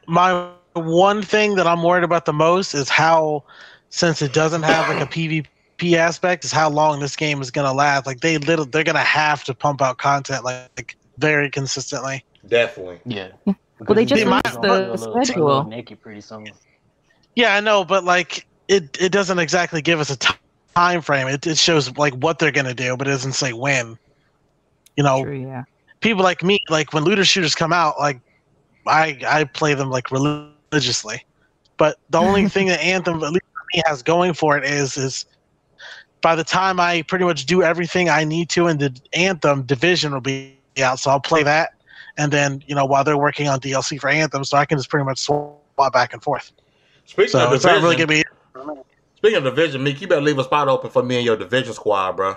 one thing that I'm worried about the most is how, since it doesn't have like a PvP aspect, is how long this game is gonna last. Like they're gonna have to pump out content like very consistently. Definitely. Yeah. Well, they just released the schedule. Naked pretty soon. Yeah, I know, but like it doesn't exactly give us a time frame. It shows like what they're gonna do, but it doesn't say when. You know, True, yeah. People like me, like when looter shooters come out, like I play them like religiously. But the only thing that Anthem, at least for me, has going for it is by the time I pretty much do everything I need to in the Anthem, Division will be out, so I'll play that. And then, you know, while they're working on DLC for Anthem, so I can just pretty much swap back and forth. Speaking of Division, really gonna be... Speaking of Division, Meek, you better leave a spot open for me and your Division squad, bro.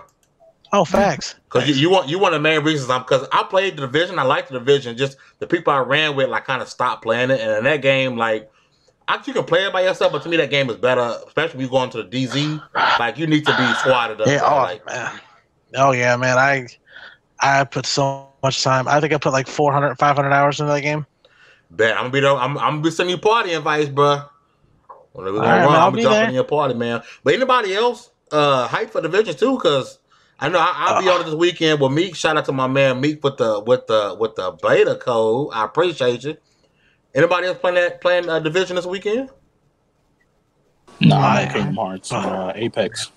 Oh, facts. Because you want the main reasons because I played the Division, I liked the Division. Just the people I ran with, like, kind of stopped playing it, and in that game, like, you can play it by yourself, but to me, that game is better, especially when you go into the DZ. Like, you need to be squatted up. Yeah, man. Oh yeah, man. I put so much time. I think I put like 400, 500 hours into that game. Bet I'm gonna be sending you party invites, bro. When we're gonna right, run, man, I'm jumping in your party, man. But anybody else hype for Division too? Because I know I'll be on it this weekend with Meek. Shout out to my man Meek with the beta code. I appreciate you. Anybody else playing Division this weekend? Nah, Kingdom Hearts, Apex.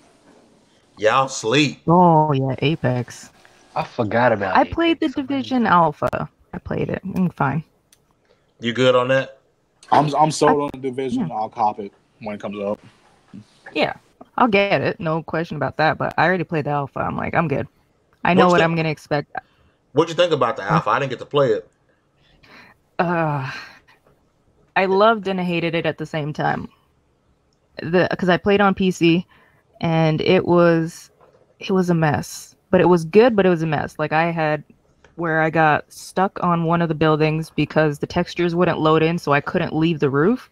Y'all sleep. Oh yeah, Apex. I forgot about. I played the Division Alpha. I played it. I'm fine. You good on that? I'm sold on the Division. Yeah. I'll cop it when it comes up. Yeah, I'll get it. No question about that. But I already played the Alpha. I'm like, I'm good. I know what I'm gonna expect. What'd you think about the Alpha? I didn't get to play it. I loved and hated it at the same time. Because I played on PC, and it was a mess. But it was good, but it was a mess. Like I had where I got stuck on one of the buildings because the textures wouldn't load in, so I couldn't leave the roof.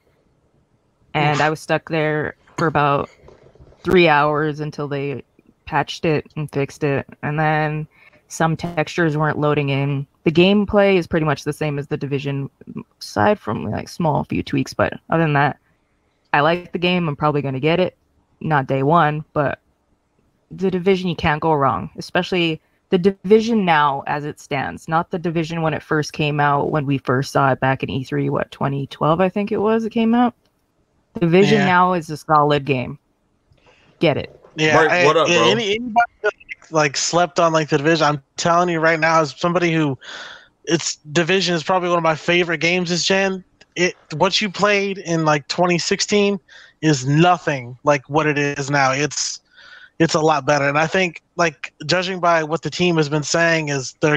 And I was stuck there for about 3 hours until they patched it and fixed it. And then some textures weren't loading in. The gameplay is pretty much the same as the Division, aside from like small few tweaks. But other than that, I like the game. I'm probably going to get it. Not day one, but the Division, you can't go wrong. Especially the Division now as it stands. Not the Division when it first came out, when we first saw it back in E3, 2012 I think it was it came out. Division now is a solid game. Get it. Yeah, Mark, what up, bro? Anybody that like slept on like the Division, I'm telling you right now, as somebody who Division is probably one of my favorite games this gen. What you played in like 2016 is nothing like what it is now. It's a lot better, and I think like judging by what the team has been saying is they're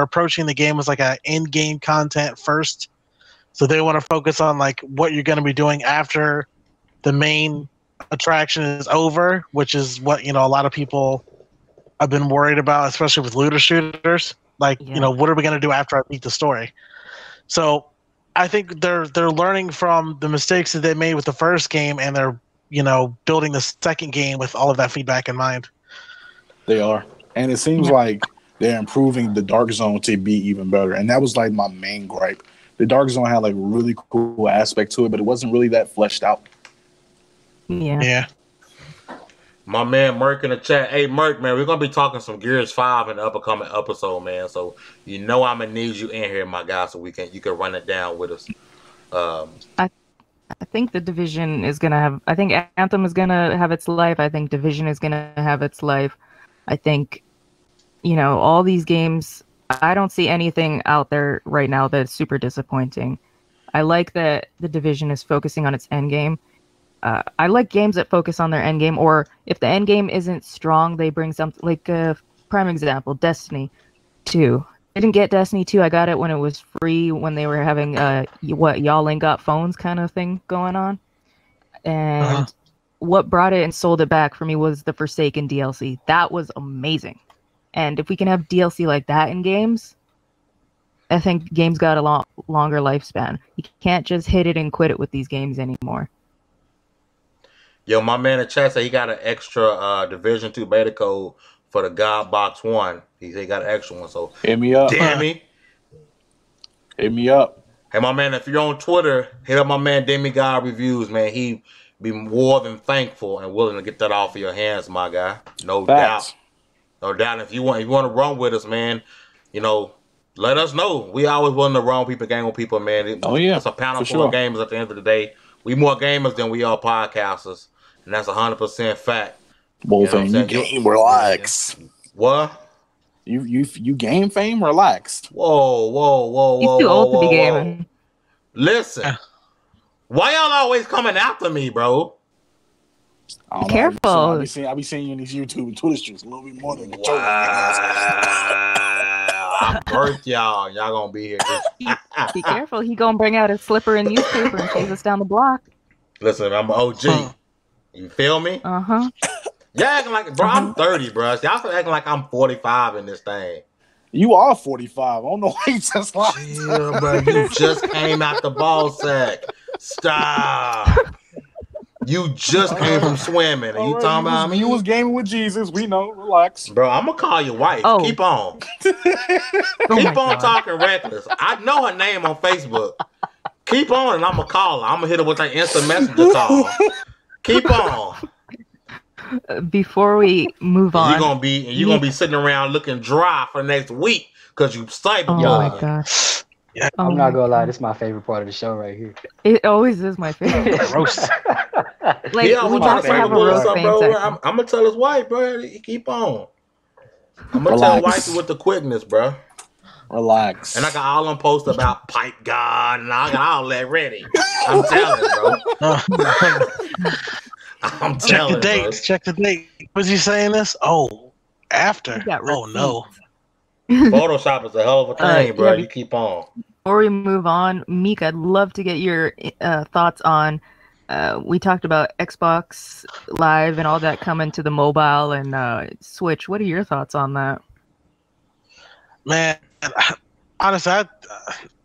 approaching the game as like a end game content first, so they want to focus on like what you're going to be doing after the main attraction is over, which is what a lot of people have been worried about, especially with looter shooters. Like what are we going to do after I beat the story? So I think they're learning from the mistakes that they made with the first game, and they're building the second game with all of that feedback in mind. They are, and it seems like they're improving the Dark Zone to be even better. And that was like my main gripe. The Dark Zone had like really cool aspect to it, but it wasn't really that fleshed out. Yeah. My man Merc in the chat. Hey Merc, man, we're gonna be talking some Gears 5 in the upcoming episode, man. So I'm gonna need you in here, my guy, so you can run it down with us. I think the Division is gonna have. I think Anthem is gonna have its life. I think Division is gonna have its life. I think, all these games. I don't see anything out there right now that's super disappointing. I like that the Division is focusing on its end game. I like games that focus on their end game, or if the end game isn't strong, they bring something like prime example, Destiny 2. I didn't get Destiny 2. I got it when it was free, when they were having y'all ain't got phones kind of thing going on. And what brought it and sold it back for me was the Forsaken DLC. That was amazing. And if we can have DLC like that in games, I think games got a longer lifespan. You can't just hit it and quit it with these games anymore. Yo, my man in chat said he got an extra Division 2 beta code for the God Box 1. He said he got an extra one. So hit me up. Damn me. Hit me up. Hey, my man, if you're on Twitter, hit up my man Demi God Reviews, man. He be more than thankful and willing to get that off of your hands, my guy. No doubt. No doubt. If you want to run with us, man, you know, let us know. We always willing to run people, game with people, man. Oh yeah, it's a panel full of gamers at the end of the day. We more gamers than we are podcasters, and that's 100% fact. Well, you game relax. What? You game fame relaxed. Whoa. He's too old to be gaming. Listen, why y'all always coming after me, bro? Be careful. I be seeing you in these YouTube and Twitter streets a little bit more than the I birthed y'all. Y'all gonna be here. Be careful. He gonna bring out his slipper and newspaper and chase us down the block. Listen, I'm an OG. You feel me? Uh-huh. Y'all acting like, bro, I'm 30, bro. Y'all still acting like I'm 45 in this thing. You are 45. I don't know why you just like yeah, bro. You just came out the ball sack. Stop. You just came from swimming, and you talking about me? You was gaming with Jesus. We know. Relax, bro. I'm gonna call your wife. Oh. Keep on. Keep on talking reckless. I know her name on Facebook. Keep on, and I'm gonna call her. I'm gonna hit her with an instant messenger call. Keep on. Before we move on, you're gonna be sitting around looking dry for next week because you stipend. Oh my gosh. Yeah, I'm not gonna lie, this is my favorite part of the show right here. It always is my favorite. Roast. Like, yeah, we have to have a roast bro. I'm gonna tell his wife, bro. Keep on. I'm gonna tell wifey with the quickness, bro. Relax. And I got all them posts about pipe God, and I got all that ready. I'm telling, bro. I'm telling. Check the date. Was he saying this? Oh, after. Oh no. Photoshop is a hell of a thing, bro. You keep on. Before we move on, Meek, I'd love to get your thoughts on. We talked about Xbox Live and all that coming to the mobile and Switch. What are your thoughts on that? Man, honestly,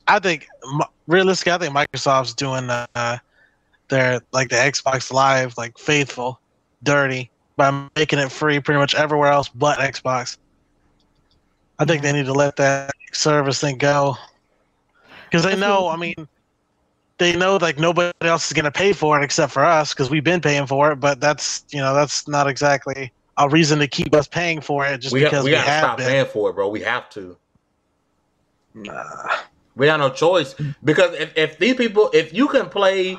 I think realistically, I think Microsoft's doing their like the Xbox Live like faithful, dirty by making it free pretty much everywhere else but Xbox. I think they need to let that service thing go because they know. I mean, they know like nobody else is gonna pay for it except for us because we've been paying for it. But that's that's not exactly a reason to keep us paying for it just because we gotta have stop been. Paying for it, bro. We have to. Nah. We have no choice because if these people, if you can play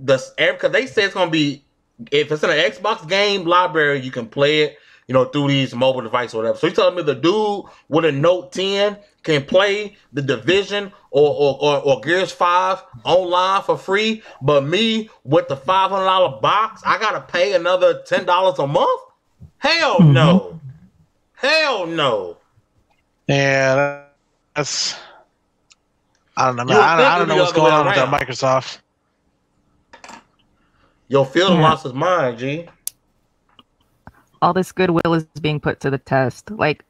because they say it's gonna be if it's in an Xbox game library, you can play it. Through these mobile devices or whatever. So you telling me the dude with a Note 10 can play the Division or Gears 5 online for free, but me with the $500 box, I gotta pay another $10 a month? Hell no. Hell no. Yeah, that's. I don't know, man. I don't know what's going on with that Microsoft. Yo, Phil lost his mind, G. All this goodwill is being put to the test. Like,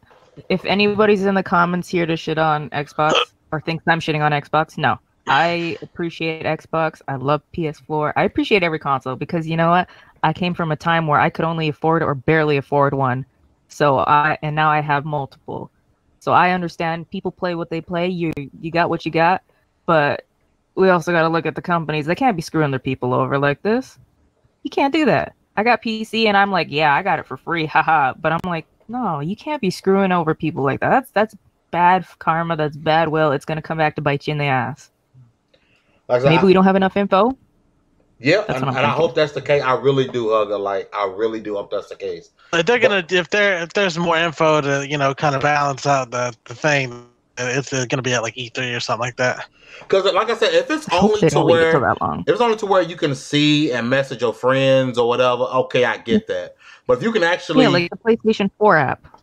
if anybody's in the comments here to shit on Xbox or thinks I'm shitting on Xbox, no. I appreciate Xbox. I love PS4. I appreciate every console because you know what? I came from a time where I could only afford or barely afford one. And now I have multiple. So I understand people play what they play. You got what you got, but we also got to look at the companies. They can't be screwing their people over like this. You can't do that. I got PC and I'm like, yeah, I got it for free, haha. But I'm like, no, you can't be screwing over people like that. That's bad karma. That's bad will. It's gonna come back to bite you in the ass. Maybe we don't have enough info. Yeah, and I hope that's the case. I really do, Hugger. Like, I really do hope that's the case. If they're gonna, if there's more info to kind of balance out the thing, it's gonna be at like E3 or something like that. Because, like I said, if it's only to where you can see and message your friends or whatever, okay, I get that. But if you can actually, like the PlayStation 4 app.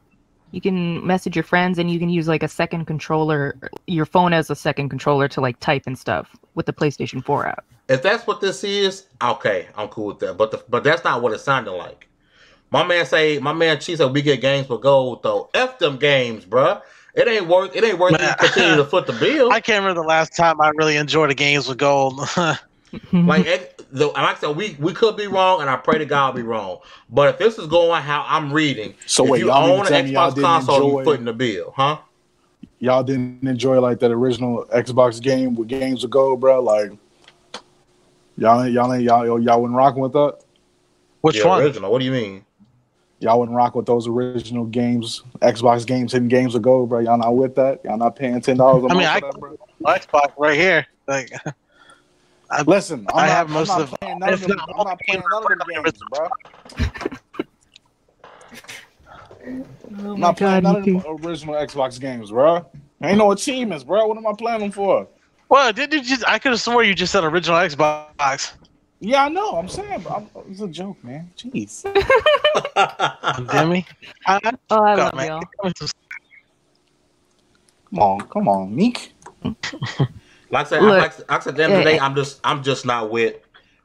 You can message your friends, and you can use like a second controller, your phone as a second controller to like type and stuff with the PlayStation 4 app. If that's what this is, okay, I'm cool with that. But that's not what it sounded like. My man Chief said we get games for gold though. F them games, bruh. It ain't worth it continue to foot the bill. I can't remember the last time I really enjoyed the games with gold. Like I said, we could be wrong, and I pray to God be wrong. But if this is going how I'm reading, so if wait, you own an Xbox console, you footing the bill, huh? Y'all didn't enjoy like that original Xbox game with games with gold, bro? Like y'all wasn't rocking with that? Which one? Original? What do you mean? Y'all wouldn't rock with those original games, Xbox games, hidden games with gold, bro. Y'all not with that? Y'all not paying $10 a month for that, bro? Xbox right here. Like, listen, I'm not playing none of them games, bro. I'm not playing none of them original Xbox games, bro. Ain't no achievements, bro. What am I playing them for? Well, I could have swore you just said original Xbox. Yeah, I know. I'm saying, bro. It's a joke, man. Jeez. Demi? I love y'all. Come on, Meek. Like I said, at the end of the day, I'm just not with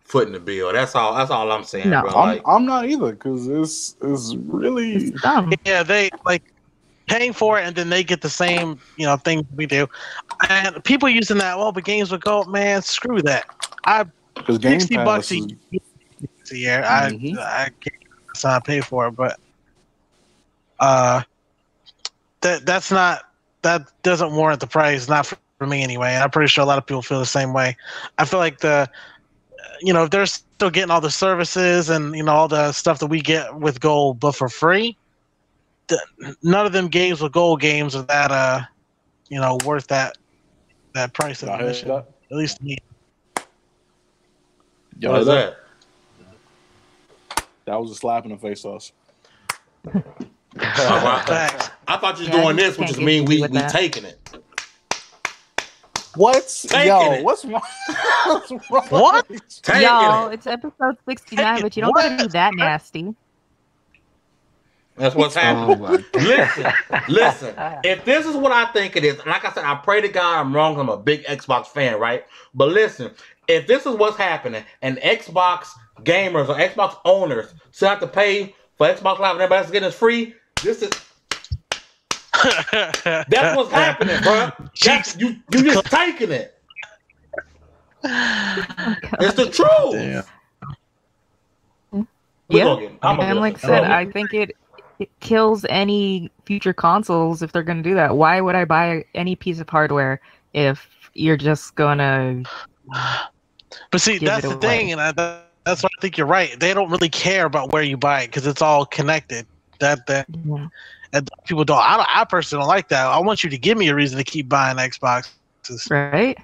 footing the bill. That's all I'm saying. No, bro. I'm not either, because it's really dumb. Yeah, they like paying for it, and then they get the same thing we do. And people using that, well, but games would go, man, screw that. because Game $60 Pass a year. I can't pay for it, but that doesn't warrant the price. Not for me anyway. And I'm pretty sure a lot of people feel the same way. I feel like if they're still getting all the services and all the stuff that we get with gold, but for free, none of them games with gold games are that worth that price of admission. At least to me. What is that? That was a slap in the face to us. I thought you were doing this, which is mean we taking it. What? Taking it. What's wrong? What? Y'all, it's episode 69, but you don't gotta be that nasty. That's what's happening. Listen. If this is what I think it is, and like I said, I pray to God I'm wrong. I'm a big Xbox fan, right? But listen, if this is what's happening, and Xbox gamers or Xbox owners still have to pay for Xbox Live and everybody else getting it free, this is that's what's happening, bro. You just taking it. It's the truth. Yeah. And like I said, I think it kills any future consoles if they're going to do that. Why would I buy any piece of hardware if you're just going to... But see, that's the thing, and that's why I think you're right. They don't really care about where you buy it because it's all connected. And people don't. I personally don't like that. I want you to give me a reason to keep buying Xboxes, right?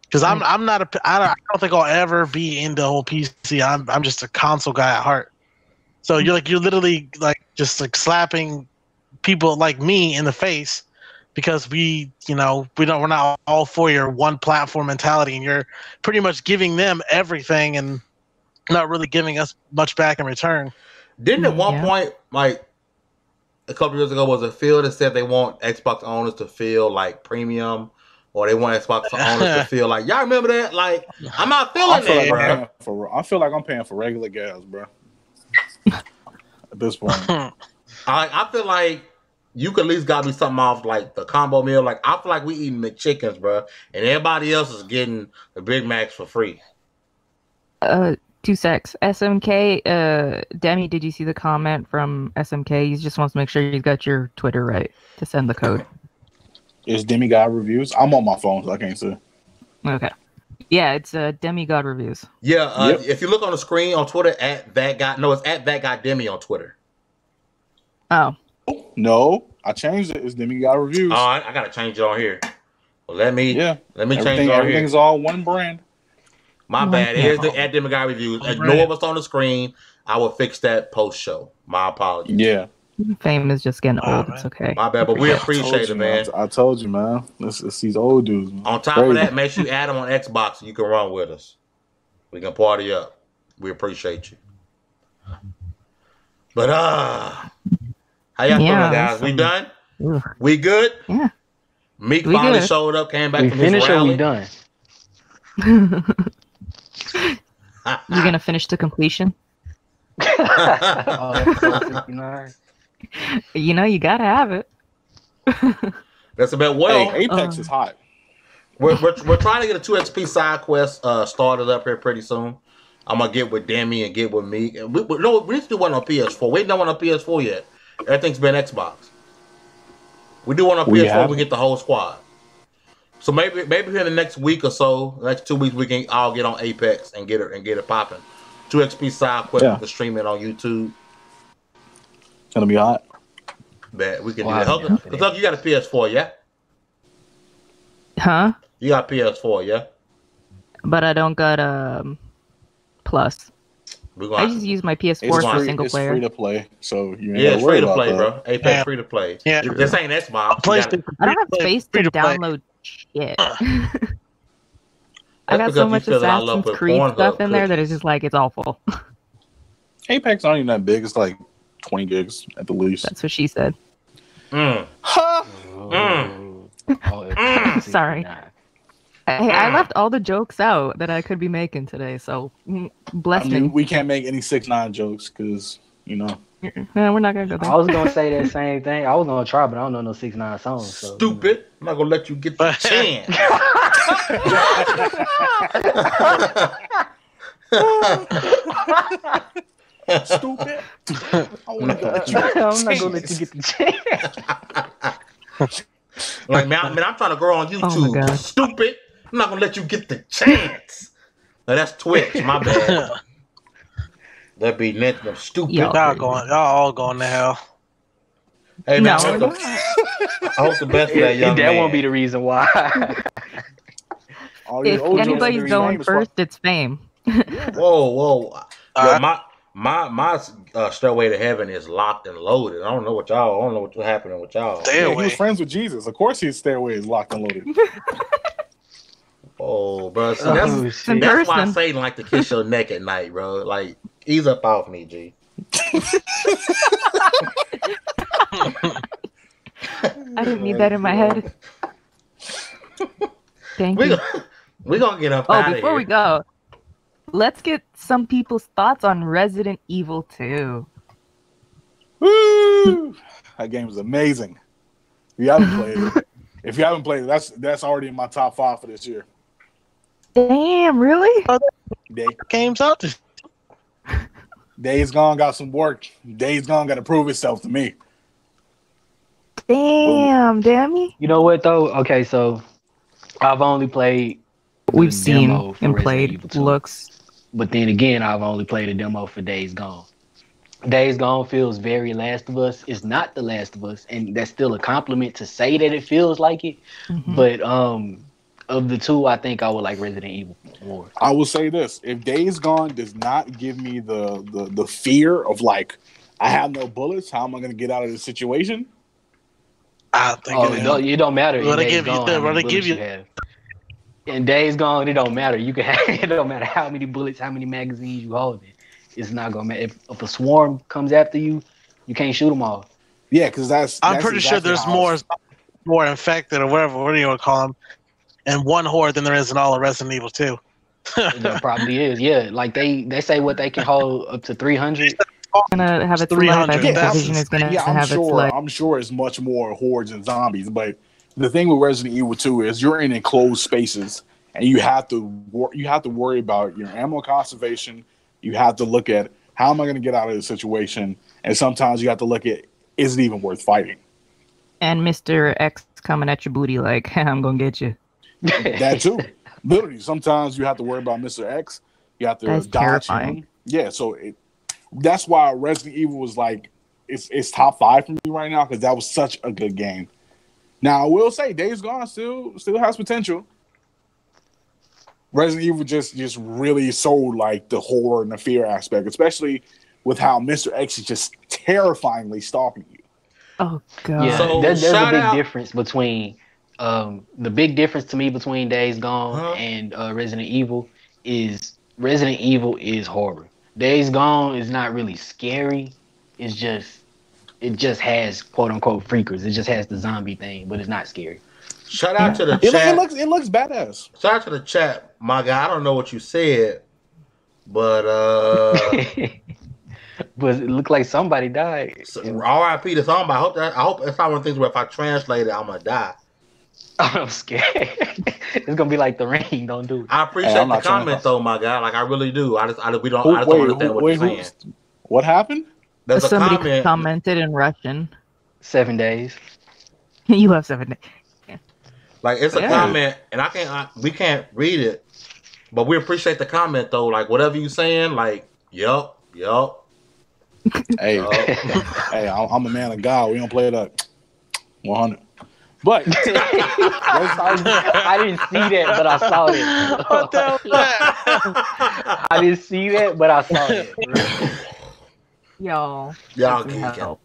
Because I'm not I don't think I'll ever be into the whole PC. I'm just a console guy at heart. So you're literally just slapping people like me in the face because we're not all for your one platform mentality, and you're pretty much giving them everything and not really giving us much back in return. Didn't at one point, like a couple years ago, was a field that said they want Xbox owners to feel like premium, or they want Xbox owners to feel like, y'all remember that? Like, I'm not feeling that, bro. I feel like I'm paying for regular gas, bro. At this point, I feel like you could at least got me something off like the combo meal. Like, I feel like we eating McChickens, bro, and everybody else is getting the Big Macs for free. 2 secs. SMK, Demi, did you see the comment from SMK? He just wants to make sure you got your Twitter right to send the code. It's Demi God Reviews. I'm on my phone, so I can't see. Okay. Yeah, it's Demi God Reviews. Yeah, if you look on the screen on Twitter, it's at that guy Demi on Twitter. Oh. No, I changed it. It's Demi God Reviews. Oh, I gotta change it on here. Well, let me change it on here. Everything's all one brand. My bad. Here's the at Demi God Reviews. Ignore what's on the screen. I will fix that post show. My apologies. Yeah. Fame is just getting old. It's okay. My bad, but we appreciate it, man. I told you, man. It's these old dudes, man. On top of that, make sure you add them on Xbox so you can run with us. We can party up. We appreciate you. But How y'all feeling, guys? that's We done? Ugh. We good? Yeah. Meek We finally good. showed up, came back We from his finished or rally. we done? You gonna finish to completion? Oh, episode 59. You know, you gotta have it. That's about Hey, Apex is hot. We're trying to get a 2XP side quest started up here pretty soon. I'm gonna get with Demi and get with Meek. And we need to do one on PS4. We ain't done one on PS4 yet. Everything's been Xbox. We do one on PS4. We get the whole squad. So maybe here in the next week or so, the next 2 weeks, we can all get on Apex and get it popping. 2XP side quest. We can stream it on YouTube. It's gonna be hot. Bet we can do that. Because you got a PS4, yeah? Huh? You got PS4, yeah? But I don't got Plus. I just use my PS4 for single player. It's free to play, so you it's free to play, bro. Apex free to play. Yeah, this ain't Xbox. I don't have space to download shit. I got so much Assassin's Creed stuff in there that it's just like it's awful. Apex not even that big. It's like 20 gigs at the least. That's what she said. Sorry. Hey, I left all the jokes out that I could be making today, so bless me. We can't make any 6ix9ine jokes because, you know. No, we're not gonna go there. I was gonna say that same thing. I was gonna try, but I don't know no 6ix9ine songs. So, Stupid! I'm not gonna let you get the chance. Stupid! I'm not gonna let you get the chance. Like man, I'm trying to grow on YouTube. Oh stupid! I'm not gonna let you get the chance. No, that's Twitch. My bad. That'd be nothing stupid. Y'all all going to hell. Hey man, I hope the best for that young man. That won't be the reason why. If anybody's going first, it's fame. Whoa. My stairway to heaven is locked and loaded. I don't know what's happening with y'all. He was friends with Jesus. Of course his stairway is locked and loaded. Oh, bro. See, that's why Satan like to kiss your neck at night, bro. Like, ease up off me, G. I didn't need that in my head. Thank you. We're going to get up out of here. Before we go, let's get some people's thoughts on Resident Evil 2. Woo! That game is amazing. If you haven't played it, that's already in my top 5 for this year. Damn, really? Game's out. Days Gone got some work. Days Gone got to prove itself to me. Damn, Dammy. You know what though? Okay, so I've only played. We've seen and played looks. But then again, I've only played a demo for Days Gone. Days Gone feels very Last of Us. It's not The Last of Us, and that's still a compliment to say that it feels like it. Mm-hmm. But of the two, I think I would like Resident Evil more. I will say this: if Days Gone does not give me the fear of like I have no bullets, how am I going to get out of this situation? I think it don't matter. What they give you? In Days Gone, it don't matter. You can have it don't matter how many bullets, how many magazines you hold it. It's not gonna matter. If a swarm comes after you, you can't shoot them all. Yeah, because I'm pretty sure there's more infected or whatever. What do you want to call them? And one horde than there is in all of Resident Evil 2. There probably is. Yeah, like they say what they can hold up to 300. Gonna have its 300. I think Division is gonna have its like. I'm sure it's much more hordes and zombies, but the thing with Resident Evil 2 is you're in enclosed spaces, and you have to worry about your ammo conservation. You have to look at how am I going to get out of this situation, and sometimes you have to look at is it even worth fighting. And Mr. X coming at your booty like I'm gonna get you. That too. Literally, sometimes you have to worry about Mr. X. You have to dodge him. Yeah, so that's why Resident Evil was like it's top 5 for me right now because that was such a good game. Now I will say Days Gone still has potential. Resident Evil just really sold like the horror and the fear aspect, especially with how Mr. X is just terrifyingly stalking you. Oh god! Yeah, so there's a big difference between the big difference to me between Days Gone and Resident Evil is horror. Days Gone is not really scary. It's just it just has quote unquote freakers. It just has the zombie thing, but it's not scary. Shout out to the chat. It looks badass. Shout out to the chat, my guy. I don't know what you said, but but it looked like somebody died. R.I.P. to somebody. I hope it's not one of the things where if I translate it, I'm gonna die. I'm scared. It's gonna be like The Ring. Don't do it. I appreciate the comment though, my guy. Like I really do. I just don't understand what you're saying. What happened? There's somebody commented in Russian. 7 days. You have 7 days. Yeah. Like it's a comment, and we can't read it, but we appreciate the comment though. Like whatever you saying, like yup. Hey, hey, I'm a man of God. We don't play it up 100. But I didn't see that, but I saw it. What the hell? I didn't see that, but I saw it. Y'all geeking.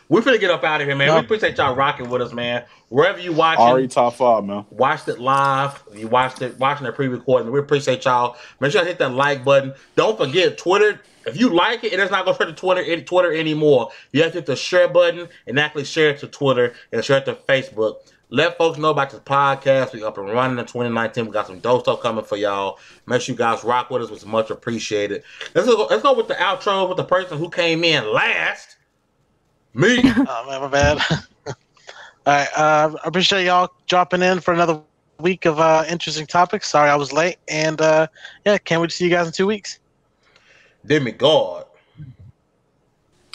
We're finna get up out of here, man. No. We appreciate y'all rocking with us, man. Wherever you watching, already top 5, man. Watched it live. You watching the pre-recording. We appreciate y'all. Make sure you hit that like button. Don't forget Twitter. If you like it, it's not gonna spread to Twitter anymore. You have to hit the share button and actually share it to Twitter and share it to Facebook. Let folks know about this podcast. We up and running in 2019. We got some dope stuff coming for y'all. Make sure you guys rock with us. It's much appreciated. Let's go with the outro with the person who came in last. Me. Oh man, my bad. All right, I appreciate y'all dropping in for another week of interesting topics. Sorry I was late, and can't wait to see you guys in 2 weeks. Demi God.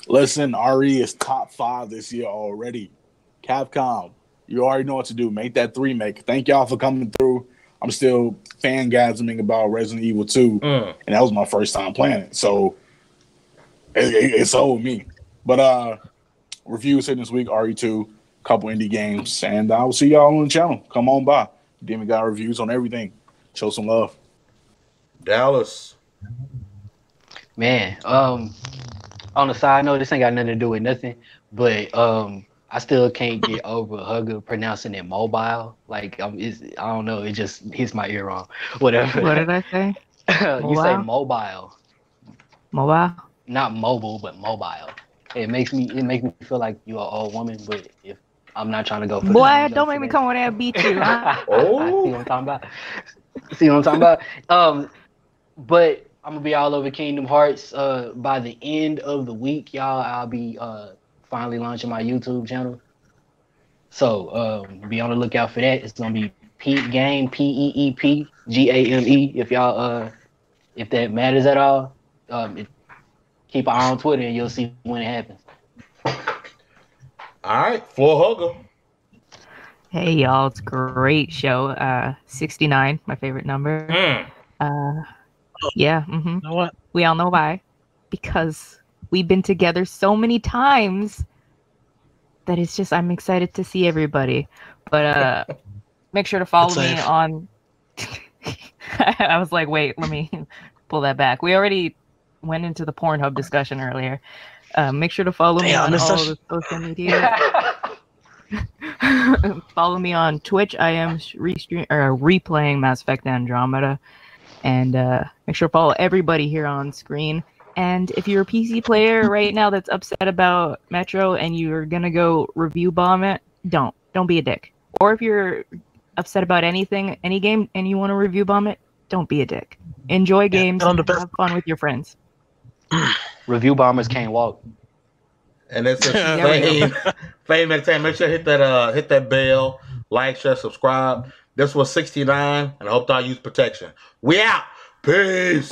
Listen, RE is top 5 this year already. Capcom, you already know what to do. Make that 3 make. Thank y'all for coming through. I'm still fangasming about Resident Evil 2, and that was my first time playing it, so it's old me. But reviews hitting this week, RE2, couple indie games, and I will see y'all on the channel. Come on by. Demi God Reviews on everything. Show some love. Dallas. Man, on the side note, this ain't got nothing to do with nothing, but I still can't get over Hugger pronouncing it mobile. Like I don't know, it just hits my ear wrong. Whatever. What did I say? You say mobile. Mobile? Not mobile, but mobile. It makes me feel like you're an old woman, but if I'm not trying to go for boy, don't make me come over there and beat you. Huh? Oh, see what I'm talking about? But I'm gonna be all over Kingdom Hearts by the end of the week, y'all. I'll be finally launching my YouTube channel, so be on the lookout for that. It's gonna be Peep Game, PEEP GAME. If y'all if that matters at all, keep an eye on Twitter and you'll see when it happens. All right, Floor Hugger. Hey y'all, it's a great show. 69, my favorite number. Yeah. Mm-hmm. You know what? We all know why. Because we've been together so many times that it's just I'm excited to see everybody. But make sure to follow me on. I was like, wait, let me pull that back. We already went into the Pornhub discussion earlier. Make sure to follow me on all the social media. Follow me on Twitch. I am replaying Mass Effect Andromeda. And make sure to follow everybody here on screen. And if you're a PC player right now that's upset about Metro and you're going to go review bomb it, don't be a dick. Or if you're upset about anything, any game, and you want to review bomb it, don't be a dick. Enjoy games and have fun with your friends. Review bombers can't walk. And it's a fame entertainment. Make sure to hit that bell, like, share, subscribe. This was 69, and I hope y'all use protection. We out. Peace.